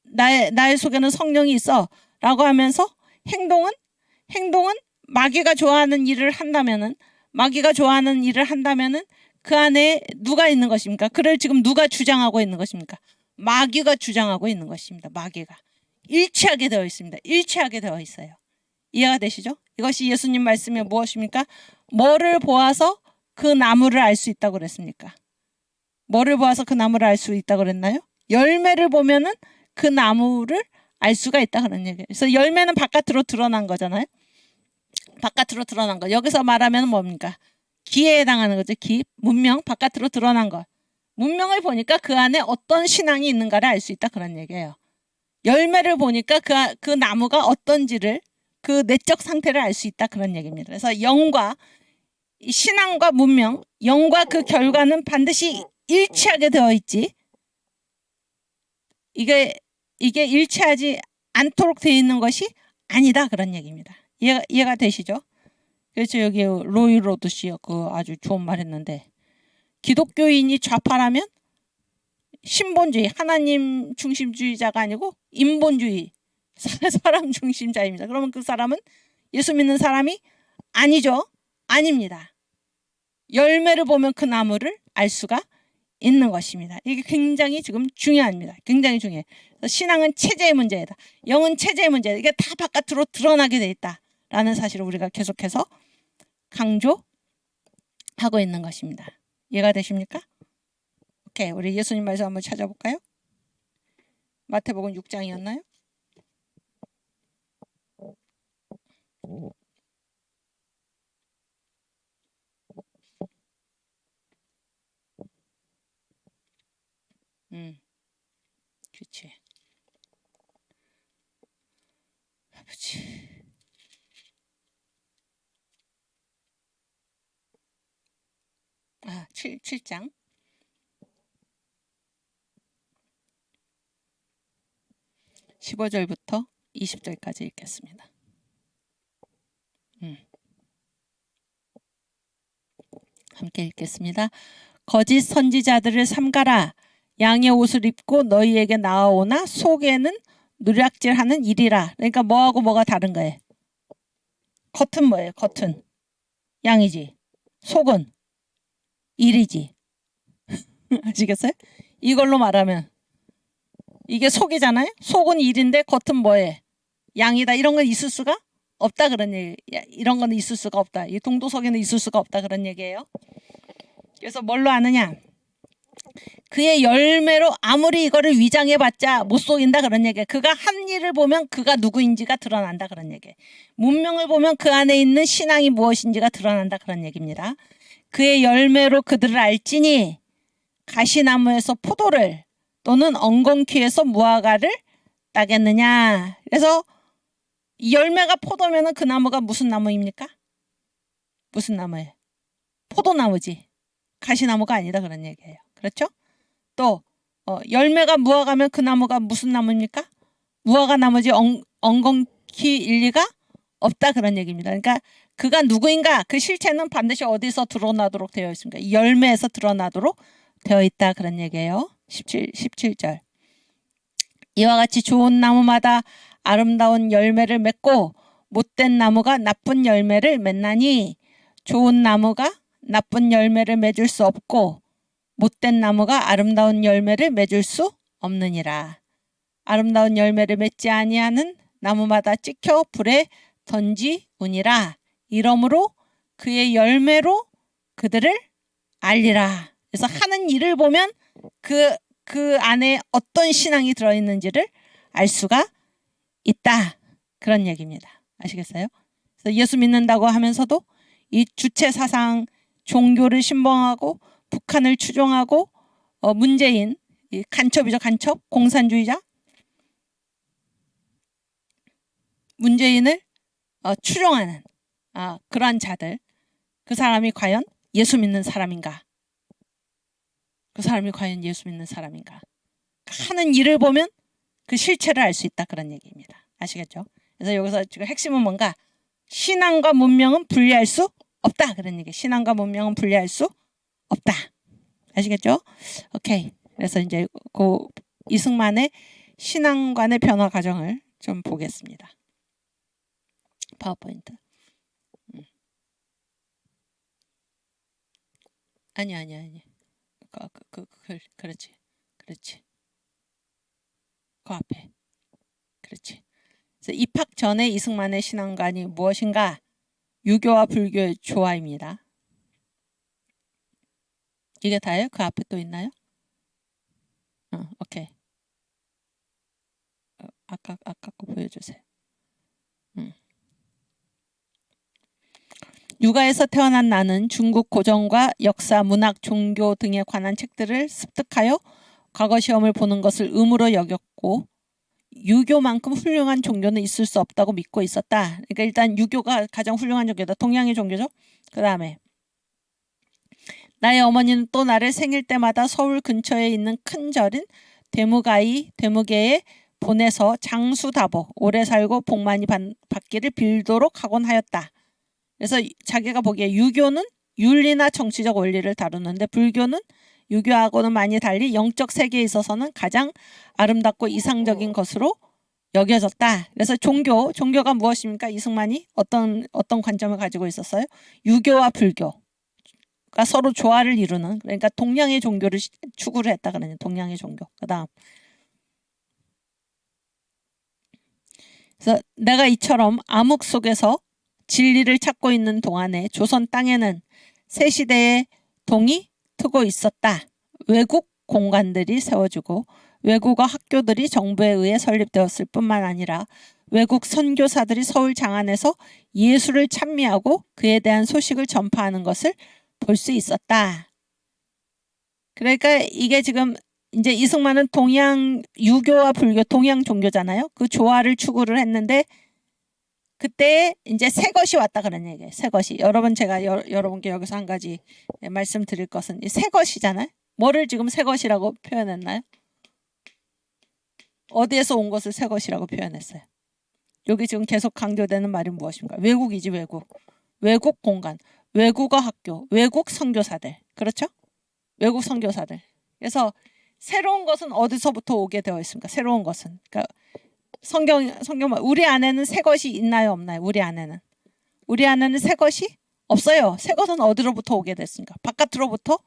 나의 속에는 성령이 있어라고 하면서 행동은 마귀가 좋아하는 일을 한다면은 그 안에 누가 있는 것입니까? 그를 지금 누가 주장하고 있는 것입니까? 마귀가 주장하고 있는 것입니다. 마귀가 일치하게 되어 있습니다. 일치하게 되어 있어요. 이해가 되시죠? 이것이 예수님 말씀이 무엇입니까? 뭐를 보아서 그 나무를 알 수 있다고 그랬습니까? 뭐를 보아서 그 나무를 알 수 있다고 그랬나요? 열매를 보면은 그 나무를 알 수가 있다 그런 얘기예요. 그래서 열매는 바깥으로 드러난 거잖아요. 바깥으로 드러난 거. 여기서 말하면 뭡니까? 기에 해당하는 거죠. 기, 문명, 바깥으로 드러난 것. 문명을 보니까 그 안에 어떤 신앙이 있는가를 알 수 있다 그런 얘기예요. 열매를 보니까 그 나무가 어떤지를, 그 내적 상태를 알 수 있다 그런 얘기입니다. 그래서 영과 신앙과 문명, 영과 그 결과는 반드시 일치하게 되어 있지. 이게 일치하지 않도록 되어 있는 것이 아니다 그런 얘기입니다. 이해가 되시죠? 그래서 여기 로이 로드 씨 그 아주 좋은 말 했는데, 기독교인이 좌파라면 신본주의, 하나님 중심주의자가 아니고 인본주의, 사람 중심자입니다. 그러면 그 사람은 예수 믿는 사람이 아니죠? 아닙니다. 열매를 보면 그 나무를 알 수가 있는 것입니다. 이게 굉장히 지금 중요합니다. 굉장히 중요해요. 신앙은 체제의 문제이다. 영은 체제의 문제이다. 이게 다 바깥으로 드러나게 돼 있다라는 사실을 우리가 계속해서 강조하고 있는 것입니다. 이해가 되십니까? 오케이, 우리 예수님 말씀 한번 찾아볼까요? 마태복음 6장이었나요? 그렇지. 아버지. 아, 7장. 15절부터 20절까지 읽겠습니다. 함께 읽겠습니다. 거짓 선지자들을 삼가라. 양의 옷을 입고 너희에게 나아오나 속에는 누락질하는 일이라. 그러니까 뭐하고 뭐가 다른 거예요? 겉은 뭐예요? 겉은 양이지. 속은 일이지. 아시겠어요? 이걸로 말하면 이게 속이잖아요. 속은 일인데 겉은 뭐예요? 양이다. 이런 건 있을 수가 없다 그런 얘기. 이런 건 있을 수가 없다. 이 동도석에는 있을 수가 없다 그런 얘기예요. 그래서 뭘로 아느냐? 그의 열매로 아무리 이거를 위장해봤자 못 속인다 그런 얘기예요. 그가 한 일을 보면 그가 누구인지가 드러난다 그런 얘기예요. 문명을 보면 그 안에 있는 신앙이 무엇인지가 드러난다 그런 얘기입니다. 그의 열매로 그들을 알지니 가시나무에서 포도를 또는 엉겅퀴에서 무화과를 따겠느냐. 그래서 이 열매가 포도면은 그 나무가 무슨 나무입니까? 무슨 나무예요? 포도나무지. 가시나무가 아니다 그런 얘기예요. 그렇죠? 또 열매가 무화과면 그 나무가 무슨 나무입니까? 무화과 나무지 엉겅퀴일 리가 없다 그런 얘기입니다. 그러니까 그가 누구인가 그 실체는 반드시 어디서 드러나도록 되어 있습니까? 이 열매에서 드러나도록 되어 있다 그런 얘기예요. 17절. 이와 같이 좋은 나무마다 아름다운 열매를 맺고 못된 나무가 나쁜 열매를 맺나니 좋은 나무가 나쁜 열매를 맺을 수 없고 못된 나무가 아름다운 열매를 맺을 수 없느니라. 아름다운 열매를 맺지 아니하는 나무마다 찍혀 불에 던지우니라. 이러므로 그의 열매로 그들을 알리라. 그래서 하는 일을 보면 그 안에 어떤 신앙이 들어있는지를 알 수가 있다. 그런 얘기입니다. 아시겠어요? 그래서 예수 믿는다고 하면서도 이 주체 사상, 종교를 신봉하고 북한을 추종하고 문재인, 이 간첩이죠. 간첩, 공산주의자. 문재인을 추종하는 그러한 자들. 그 사람이 과연 예수 믿는 사람인가? 그 사람이 과연 예수 믿는 사람인가? 하는 일을 보면 그 실체를 알 수 있다. 그런 얘기입니다. 아시겠죠? 그래서 여기서 지금 핵심은 뭔가? 신앙과 문명은 분리할 수 없다. 그런 얘기. 신앙과 문명은 분리할 수 없다. 아시겠죠? 오케이. 그래서 이제 그 이승만의 신앙관의 변화 과정을 좀 보겠습니다. 파워포인트. 아니. 그렇지. 그 앞에. 그렇지. 그래서 입학 전에 이승만의 신앙관이 무엇인가? 유교와 불교의 조화입니다. 이게 다예요? 그 앞에 또 있나요? 오케이. 아까 거 보여주세요. 육아에서 태어난 나는 중국 고전과 역사, 문학, 종교 등에 관한 책들을 습득하여 과거 시험을 보는 것을 의무로 여겼고 유교만큼 훌륭한 종교는 있을 수 없다고 믿고 있었다. 그러니까 일단 유교가 가장 훌륭한 종교다. 동양의 종교죠. 그 다음에 나의 어머니는 또 나를 생일 때마다 서울 근처에 있는 큰 절인 되무게에 보내서 장수다복 오래 살고 복 많이 받기를 빌도록 하곤 하였다. 그래서 자기가 보기에 유교는 윤리나 정치적 원리를 다루는데 불교는 유교하고는 많이 달리 영적 세계에 있어서는 가장 아름답고 이상적인 것으로 여겨졌다. 그래서 종교가 무엇입니까? 이승만이 어떤 관점을 가지고 있었어요? 유교와 불교. 종교가 서로 조화를 이루는, 그러니까 동양의 종교를 추구를 했다 그러냐. 동양의 종교. 그다음 그래서 내가 이처럼 암흑 속에서 진리를 찾고 있는 동안에 조선 땅에는 새 시대의 동이 트고 있었다. 외국 공관들이 세워지고 외국어 학교들이 정부에 의해 설립되었을 뿐만 아니라 외국 선교사들이 서울 장안에서 예수를 찬미하고 그에 대한 소식을 전파하는 것을 볼 수 있었다. 그러니까 이게 지금 이제 이승만은 동양 유교와 불교 동양 종교잖아요. 그 조화를 추구를 했는데 그때 이제 새 것이 왔다 그런 얘기예요. 새 것이. 여러분 제가 여러분께 여기서 한 가지 말씀드릴 것은 이 새 것이잖아요. 뭐를 지금 새 것이라고 표현했나요? 어디에서 온 것을 새 것이라고 표현했어요. 여기 지금 계속 강조되는 말이 무엇입니까? 외국이지 외국. 외국 공간, 외국어 학교, 외국 선교사들. 그렇죠? 외국 선교사들. 그래서 새로운 것은 어디서부터 오게 되어 있습니까? 새로운 것은. 그러니까 성경 우리 안에는 새 것이 있나요, 없나요? 우리 안에는 새 것이 없어요. 새 것은 어디로부터 오게 됐습니까? 바깥으로부터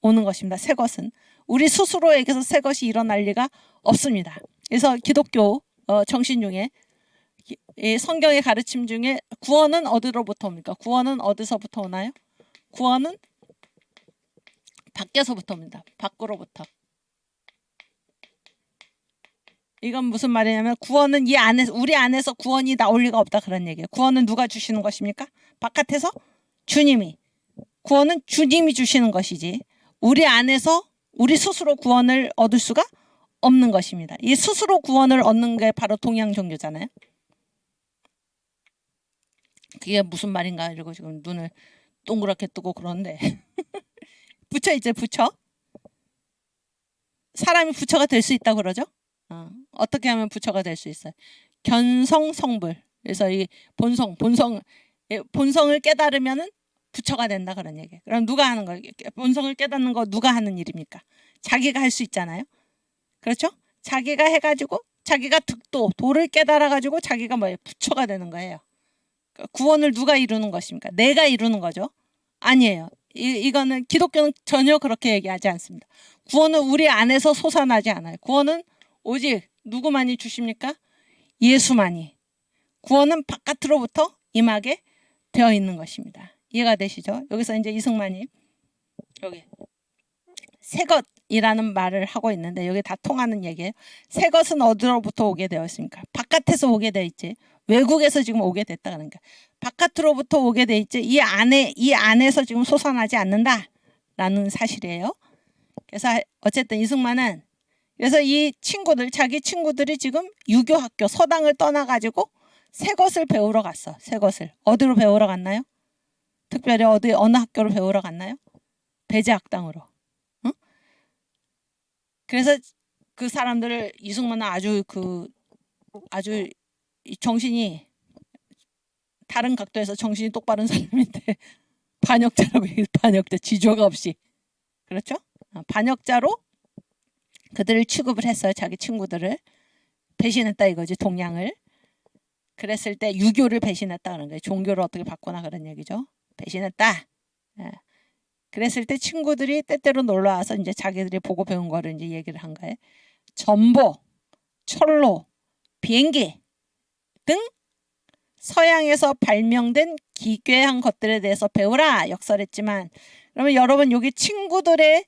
오는 것입니다. 새 것은 우리 스스로에게서 새 것이 일어날 리가 없습니다. 그래서 기독교 정신 중에 이 성경의 가르침 중에 구원은 어디로부터 옵니까? 구원은 어디서부터 오나요? 구원은 밖에서부터 옵니다. 밖으로부터. 이건 무슨 말이냐면 구원은 이 안에서 우리 안에서 구원이 나올 리가 없다 그런 얘기예요. 구원은 누가 주시는 것입니까? 바깥에서 주님이. 구원은 주님이 주시는 것이지 우리 안에서 우리 스스로 구원을 얻을 수가 없는 것입니다. 이 스스로 구원을 얻는 게 바로 동양 종교잖아요. 그게 무슨 말인가 이러고 지금 눈을 동그랗게 뜨고 그러는데 부처 있죠, 부처. 사람이 부처가 될 수 있다고 그러죠. 어떻게 하면 부처가 될 수 있어요? 견성성불. 그래서 이 본성을 깨달으면은 부처가 된다 그런 얘기예요. 그럼 누가 하는 거예요? 본성을 깨닫는 거 누가 하는 일입니까? 자기가 할 수 있잖아요. 그렇죠? 자기가 해가지고 자기가 도를 깨달아가지고 자기가 뭐예요? 부처가 되는 거예요. 구원을 누가 이루는 것입니까? 내가 이루는 거죠. 아니에요. 이거는 기독교는 전혀 그렇게 얘기하지 않습니다. 구원은 우리 안에서 솟아나지 않아요. 구원은 오직 누구만이 주십니까? 예수만이. 구원은 바깥으로부터 임하게 되어 있는 것입니다. 이해가 되시죠? 여기서 이제 이승만이 여기 새 것이라는 말을 하고 있는데 여기 다 통하는 얘기예요. 새 것은 어디로부터 오게 되어 있습니까? 바깥에서 오게 되어 있지. 외국에서 지금 오게 됐다 그러니까 바깥으로부터 오게 돼 있지 이 안에서 지금 솟아나지 않는다라는 사실이에요. 그래서 어쨌든 이승만은 그래서 이 친구들 자기 친구들이 지금 유교학교 서당을 떠나가지고 새 것을 배우러 갔어. 새 것을 어디로 배우러 갔나요? 특별히 어느 학교로 배우러 갔나요? 배제학당으로. 응? 그래서 그 사람들을 이승만은 아주 정신이 다른 각도에서 정신이 똑바른 사람인데 반역자라고 반역자 지조가 없이 그렇죠? 반역자로 그들을 취급을 했어요. 자기 친구들을 배신했다 이거지 동양을. 그랬을 때 유교를 배신했다 그런 거예요. 종교를 어떻게 바꾸나 그런 얘기죠. 배신했다. 그랬을 때 친구들이 때때로 놀러 와서 이제 자기들이 보고 배운 거를 이제 얘기를 한 거예요. 전보, 철로, 비행기 등 서양에서 발명된 기괴한 것들에 대해서 배우라 역설했지만 그러면 여러분 여기 친구들의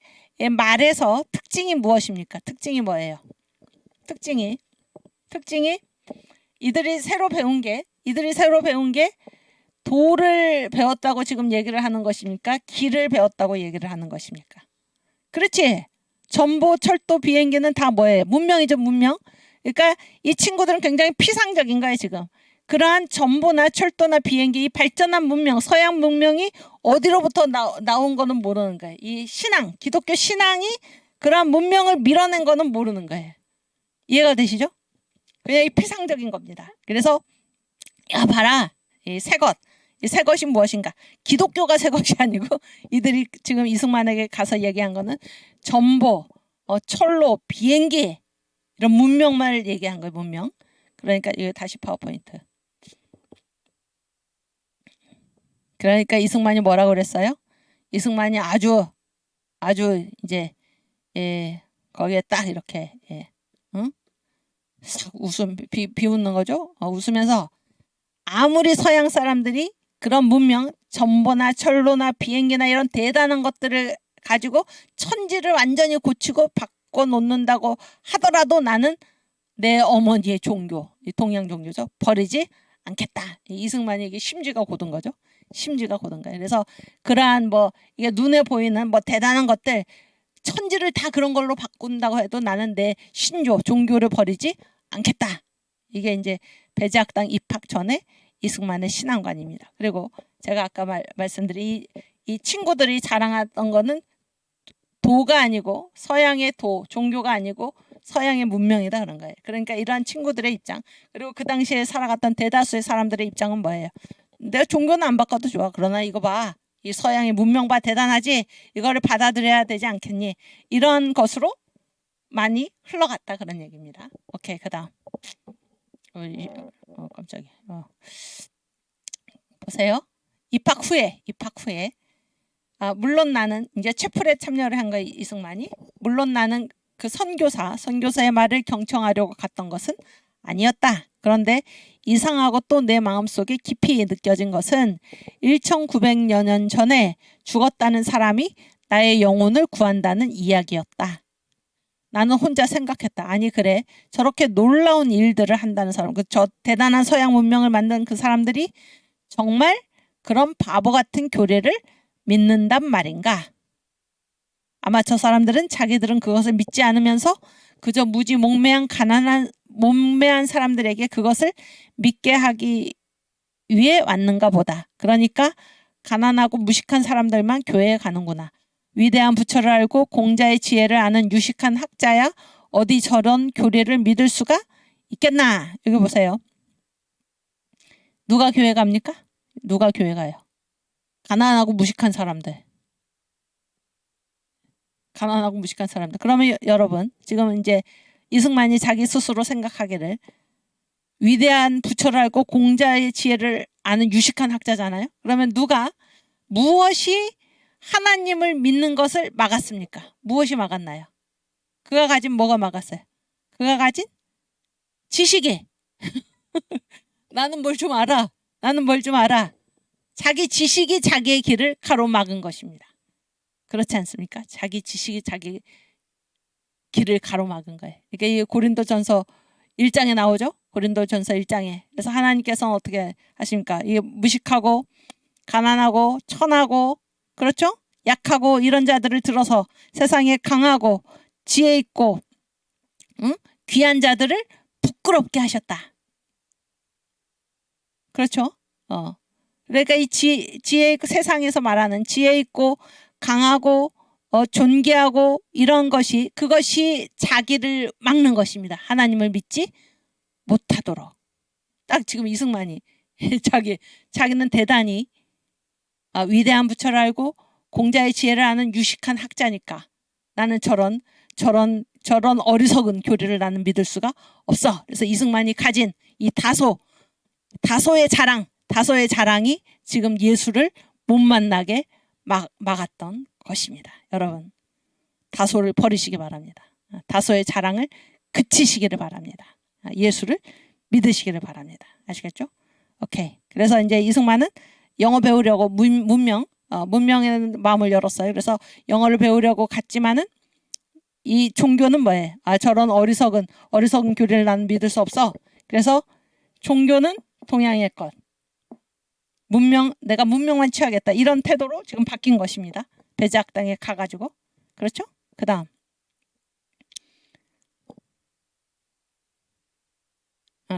말에서 특징이 무엇입니까? 특징이 뭐예요? 특징이 이들이 새로 배운 게 도를 배웠다고 지금 얘기를 하는 것입니까? 길을 배웠다고 얘기를 하는 것입니까? 그렇지. 전보, 철도, 비행기는 다 뭐예요? 문명이죠, 문명. 그러니까 이 친구들은 굉장히 피상적인 거예요, 지금. 그러한 전보나 철도나 비행기, 이 발전한 문명, 서양 문명이 어디로부터 나온 거는 모르는 거예요. 이 신앙, 기독교 신앙이 그러한 문명을 밀어낸 거는 모르는 거예요. 이해가 되시죠? 그냥 이 피상적인 겁니다. 그래서 야 봐라, 이 새 것이 무엇인가? 기독교가 새 것이 아니고 이들이 지금 이승만에게 가서 얘기한 거는 전보, 철로, 비행기 이런 문명만 얘기한 거예요. 문명. 그러니까 이거 다시 파워포인트. 그러니까 이승만이 뭐라고 그랬어요? 이승만이 아주 이제 거기에 딱 이렇게 응? 싹 비웃는 거죠. 웃으면서 아무리 서양 사람들이 그런 문명, 전보나 철로나 비행기나 이런 대단한 것들을 가지고 천지를 완전히 고치고 바꿔놓는다고 하더라도 나는 내 어머니의 종교, 동양 종교죠. 버리지 않겠다. 이승만이 이게 심지가 고든 거죠. 심지가 고든 거예요. 그래서 그러한 이게 눈에 보이는 대단한 것들 천지를 다 그런 걸로 바꾼다고 해도 나는 내 신조, 종교를 버리지 않겠다. 이게 이제 배제학당 입학 전에 이승만의 신앙관입니다. 그리고 제가 아까 말씀드린 이 친구들이 자랑하던 거는 도가 아니고 서양의 도, 종교가 아니고 서양의 문명이다 그런 거예요. 그러니까 이러한 친구들의 입장, 그리고 그 당시에 살아갔던 대다수의 사람들의 입장은 뭐예요? 내가 종교는 안 바꿔도 좋아. 그러나 이거 봐. 이 서양의 문명 봐. 대단하지? 이거를 받아들여야 되지 않겠니? 이런 것으로 많이 흘러갔다 그런 얘기입니다. 오케이, 그 다음. 깜짝이야. 보세요. 입학 후에. 물론 나는 이제 채플에 참여를 한 거예요. 이승만이. 물론 나는 그 선교사의 말을 경청하려고 갔던 것은 아니었다. 그런데 이상하고 또 내 마음속에 깊이 느껴진 것은 1900여 년 전에 죽었다는 사람이 나의 영혼을 구한다는 이야기였다. 나는 혼자 생각했다. 아니 그래, 저렇게 놀라운 일들을 한다는 사람, 저 대단한 서양 문명을 만든 그 사람들이 정말 그런 바보 같은 교리를 믿는단 말인가? 아마 저 사람들은 자기들은 그것을 믿지 않으면서 그저 무지 목매한 사람들에게 그것을 믿게 하기 위해 왔는가 보다. 그러니까 가난하고 무식한 사람들만 교회에 가는구나. 위대한 부처를 알고 공자의 지혜를 아는 유식한 학자야 어디 저런 교리를 믿을 수가 있겠나? 여기 보세요. 누가 교회 갑니까? 누가 교회 가요? 가난하고 무식한 사람들. 가난하고 무식한 사람들. 그러면 여러분 지금 이제 이승만이 자기 스스로 생각하기를 위대한 부처를 알고 공자의 지혜를 아는 유식한 학자잖아요. 그러면 무엇이 하나님을 믿는 것을 막았습니까? 무엇이 막았나요? 그가 가진 뭐가 막았어요? 그가 가진 지식이. 나는 뭘 좀 알아. 자기 지식이 자기의 길을 가로막은 것입니다. 그렇지 않습니까? 자기 지식이 자기 길을 가로막은 거예요. 그러니까 이 고린도전서 1장에 나오죠. 고린도전서 1장에. 그래서 하나님께서는 어떻게 하십니까? 이 무식하고 가난하고 천하고 그렇죠? 약하고 이런 자들을 들어서 세상에 강하고 지혜 있고 귀한 자들을 부끄럽게 하셨다. 그렇죠? 그러니까 이 지혜 세상에서 말하는 지혜 있고 강하고 존귀하고 이런 그것이 자기를 막는 것입니다. 하나님을 믿지 못하도록. 딱 지금 이승만이 자기는 대단히 위대한 부처를 알고 공자의 지혜를 아는 유식한 학자니까 나는 저런 어리석은 교리를 나는 믿을 수가 없어. 그래서 이승만이 가진 이 다소의 자랑이 지금 예수를 못 만나게 막았던 것입니다. 여러분 다소를 버리시기 바랍니다. 다소의 자랑을 그치시기를 바랍니다. 예수를 믿으시기를 바랍니다. 아시겠죠? 오케이. 그래서 이제 이승만은 영어 배우려고 문명의 마음을 열었어요. 그래서 영어를 배우려고 갔지만은 이 종교는 뭐예요? 저런 어리석은 교리를 나는 믿을 수 없어. 그래서 종교는 동양의 것. 내가 문명만 취하겠다. 이런 태도로 지금 바뀐 것입니다. 배제학당에 가가지고. 그렇죠? 그 다음.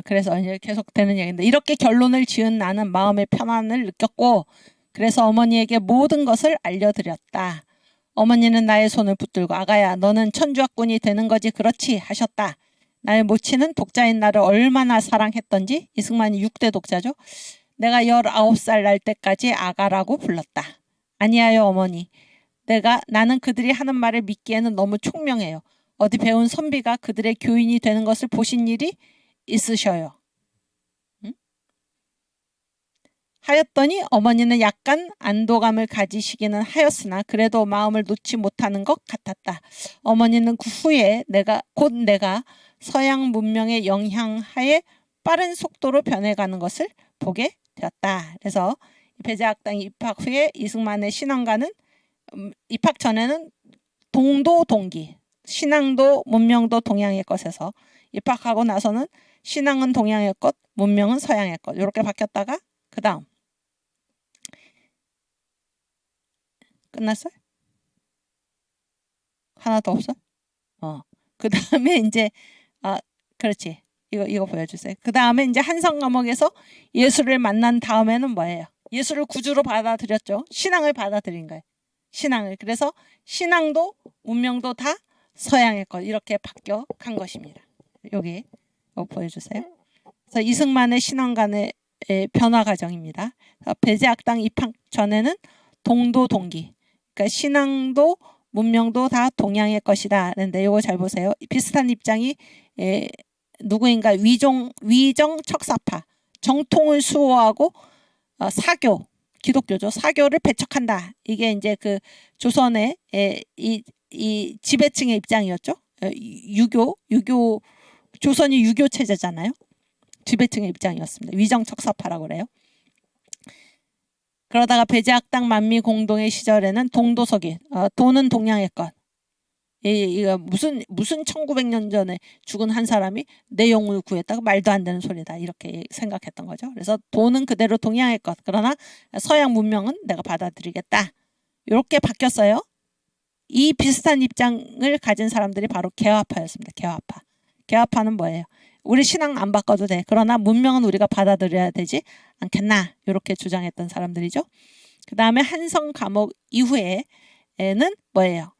그래서 이제 계속 되는 얘기인데 이렇게 결론을 지은 나는 마음의 편안을 느꼈고 그래서 어머니에게 모든 것을 알려드렸다. 어머니는 나의 손을 붙들고 아가야 너는 천주학군이 되는 거지 그렇지 하셨다. 나의 모친은 독자인 나를 얼마나 사랑했던지 이승만이 6대 독자죠. 내가 19살 날 때까지 아가라고 불렀다. 아니하여 어머니. 나는 그들이 하는 말을 믿기에는 너무 총명해요. 어디 배운 선비가 그들의 교인이 되는 것을 보신 일이 있으셔요. 응? 하였더니 어머니는 약간 안도감을 가지시기는 하였으나 그래도 마음을 놓지 못하는 것 같았다. 어머니는 그 후에 내가 서양 문명의 영향하에 빠른 속도로 변해가는 것을 보게 되었다. 그래서 배제학당 입학 후에 이승만의 신앙가는 입학 전에는 동도 동기, 신앙도 문명도 동양의 것에서 입학하고 나서는 신앙은 동양의 것, 문명은 서양의 것 이렇게 바뀌었다가 그 다음 끝났어요? 하나 더 없어? 그 다음에 이제 그렇지. 이거 보여주세요. 그 다음에 이제 한성 감옥에서 예수를 만난 다음에는 뭐예요? 예수를 구주로 받아들였죠. 신앙을 받아들인 거예요. 신앙을. 그래서 신앙도 문명도 다 서양의 것 이렇게 바뀌어 간 것입니다. 여기 이거 보여주세요. 그래서 이승만의 신앙관의 변화 과정입니다. 배제학당 입학 전에는 동도 동기. 그러니까 신앙도 문명도 다 동양의 것이다. 그런데 이거 잘 보세요. 비슷한 입장이 누구인가 위정 척사파 정통을 수호하고 사교 기독교죠. 사교를 배척한다. 이게 이제 그 조선의 이 지배층의 입장이었죠. 유교 조선이 유교 체제잖아요. 지배층의 입장이었습니다. 위정 척사파라고 그래요. 그러다가 배제학당 만미 공동의 시절에는 동도서기 도는 동양의 것. 이거 무슨 1900년 전에 죽은 한 사람이 내 영혼을 구했다고 말도 안 되는 소리다 이렇게 생각했던 거죠. 그래서 도는 그대로 동양의 것 그러나 서양 문명은 내가 받아들이겠다 이렇게 바뀌었어요. 이 비슷한 입장을 가진 사람들이 바로 개화파였습니다. 개화파는 뭐예요? 우리 신앙 안 바꿔도 돼. 그러나 문명은 우리가 받아들여야 되지 않겠나 이렇게 주장했던 사람들이죠. 그 다음에 한성 감옥 이후에는 뭐예요?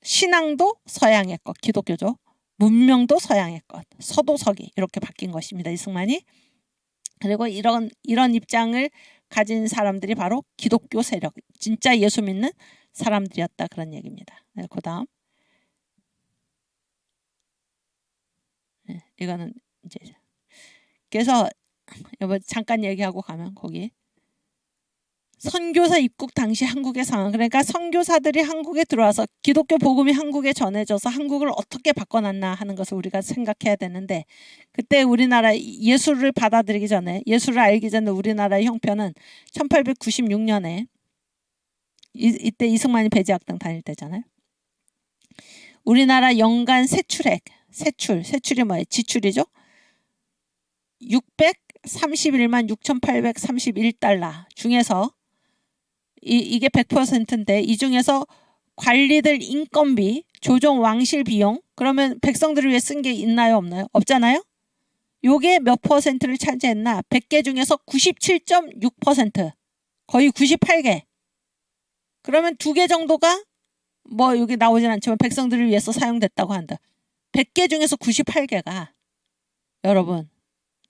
신앙도 서양의 것, 기독교죠. 문명도 서양의 것, 서도서기 이렇게 바뀐 것입니다. 이승만이. 그리고 이런 입장을 가진 사람들이 바로 기독교 세력, 진짜 예수 믿는 사람들이었다 그런 얘기입니다. 네, 그 다음 이거는 이제 그래서 여보 잠깐 얘기하고 가면 거기 선교사 입국 당시 한국의 상황 그러니까 선교사들이 한국에 들어와서 기독교 복음이 한국에 전해져서 한국을 어떻게 바꿔놨나 하는 것을 우리가 생각해야 되는데 그때 우리나라 예수를 받아들이기 전에 예수를 알기 전에 우리나라의 형편은 1896년에 이때 이승만이 배제학당 다닐 때잖아요. 우리나라 연간 세출이 뭐예요? 지출이죠. 631만 6,831달러 중에서 이게 100%인데 이 중에서 관리들 인건비, 조정 왕실 비용 그러면 백성들을 위해 쓴 게 있나요? 없나요? 없잖아요. 요게 몇 퍼센트를 차지했나? 100개 중에서 97.6% 거의 98개 그러면 2개 정도가 뭐 여기 나오진 않지만 백성들을 위해서 사용됐다고 한다. 100개 중에서 98개가 여러분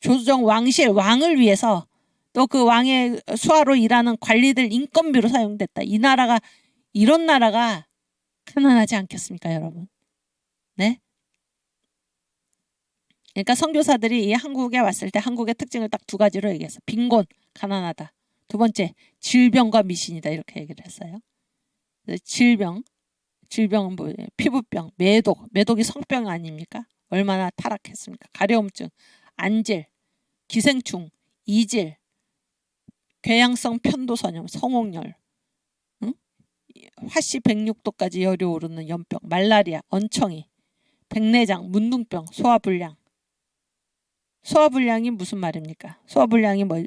조정 왕실 왕을 위해서 또 그 왕의 수하로 일하는 관리들 인건비로 사용됐다. 이런 나라가 가난하지 않겠습니까, 여러분? 네? 그러니까 선교사들이 이 한국에 왔을 때 한국의 특징을 딱 2가지로 얘기했어. 빈곤, 가난하다. 2번째, 질병과 미신이다. 이렇게 얘기를 했어요. 질병은 뭐예요? 피부병, 매독이 성병 아닙니까? 얼마나 타락했습니까? 가려움증, 안질, 기생충, 이질, 궤양성 편도선염, 성홍열, 화씨 106도까지 열이 오르는 연병, 말라리아, 언청이, 백내장, 문둥병, 소화불량. 소화불량이 무슨 말입니까? 소화불량이 못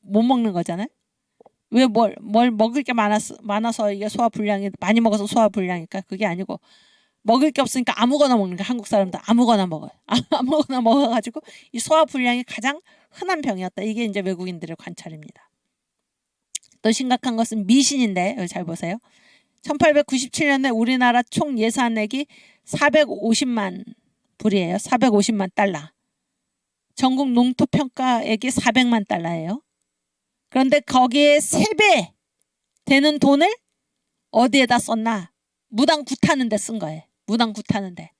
먹는 거잖아요. 왜 뭘 먹을 게 많아서 이게 소화불량이 많이 먹어서 소화불량일까? 그게 아니고 먹을 게 없으니까 아무거나 먹는 거. 한국 사람들 아무거나 먹어요. 아무거나 먹어가지고 이 소화불량이 가장 흔한 병이었다. 이게 이제 외국인들의 관찰입니다. 또 심각한 것은 미신인데 여기 잘 보세요. 1897년에 우리나라 총 예산액이 450만 불이에요. 450만 달러. 전국 농토평가액이 400만 달러예요. 그런데 거기에 3배 되는 돈을 어디에다 썼나? 무당 굿하는 데 쓴 거예요. 무당 굿하는 데.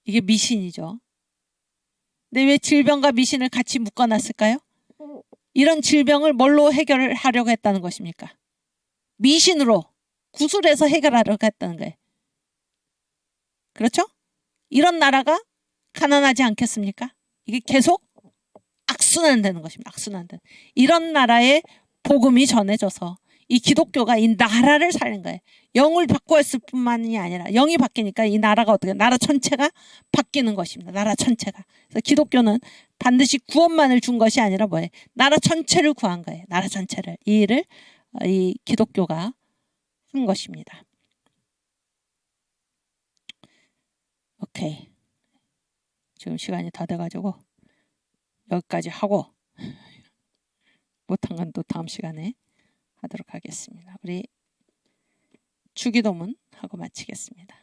이게 미신이죠. 근데 왜 질병과 미신을 같이 묶어놨을까요? 이런 질병을 뭘로 해결을 하려고 했다는 것입니까? 미신으로 구술해서 해결하려고 했다는 거예요. 그렇죠? 이런 나라가 가난하지 않겠습니까? 이게 계속 악순환되는 것입니다. 악순환되는. 이런 나라에 복음이 전해져서 이 기독교가 이 나라를 살린 거예요. 영을 바꾸었을 뿐만이 아니라 영이 바뀌니까 이 나라가 어떻게 나라 전체가 바뀌는 것입니다. 나라 전체가. 그래서 기독교는 반드시 구원만을 준 것이 아니라 뭐예요? 나라 전체를 구한 거예요. 나라 전체를. 이 일을 이 기독교가 한 것입니다. 오케이. 지금 시간이 다 돼가지고 여기까지 하고 못한 건 또 다음 시간에 하도록 하겠습니다. 우리 주기도문 하고 마치겠습니다.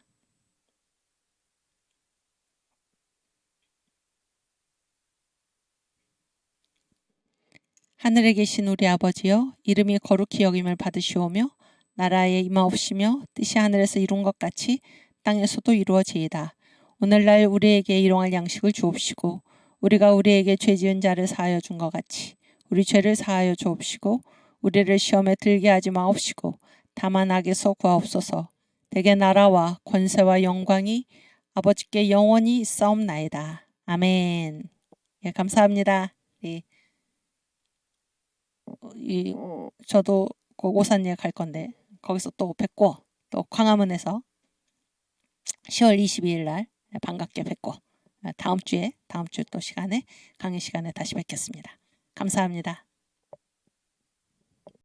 하늘에 계신 우리 아버지여, 이름이 거룩히 여김을 받으시오며 나라에 임하옵시며 뜻이 하늘에서 이룬 것 같이 땅에서도 이루어지이다. 오늘날 우리에게 일용할 양식을 주옵시고 우리가 우리에게 죄 지은 자를 사하여 준 것 같이 우리 죄를 사하여 주옵시고 우리를 시험에 들게 하지 마옵시고 다만 악에서 구하옵소서. 대개 나라와 권세와 영광이 아버지께 영원히 있사옵나이다. 아멘. 예, 감사합니다. 예. 저도 오산리에 갈 건데 거기서 또 뵙고 또 광화문에서 10월 22일 날 반갑게 뵙고 다음 주 또 시간에 강의 시간에 다시 뵙겠습니다. 감사합니다.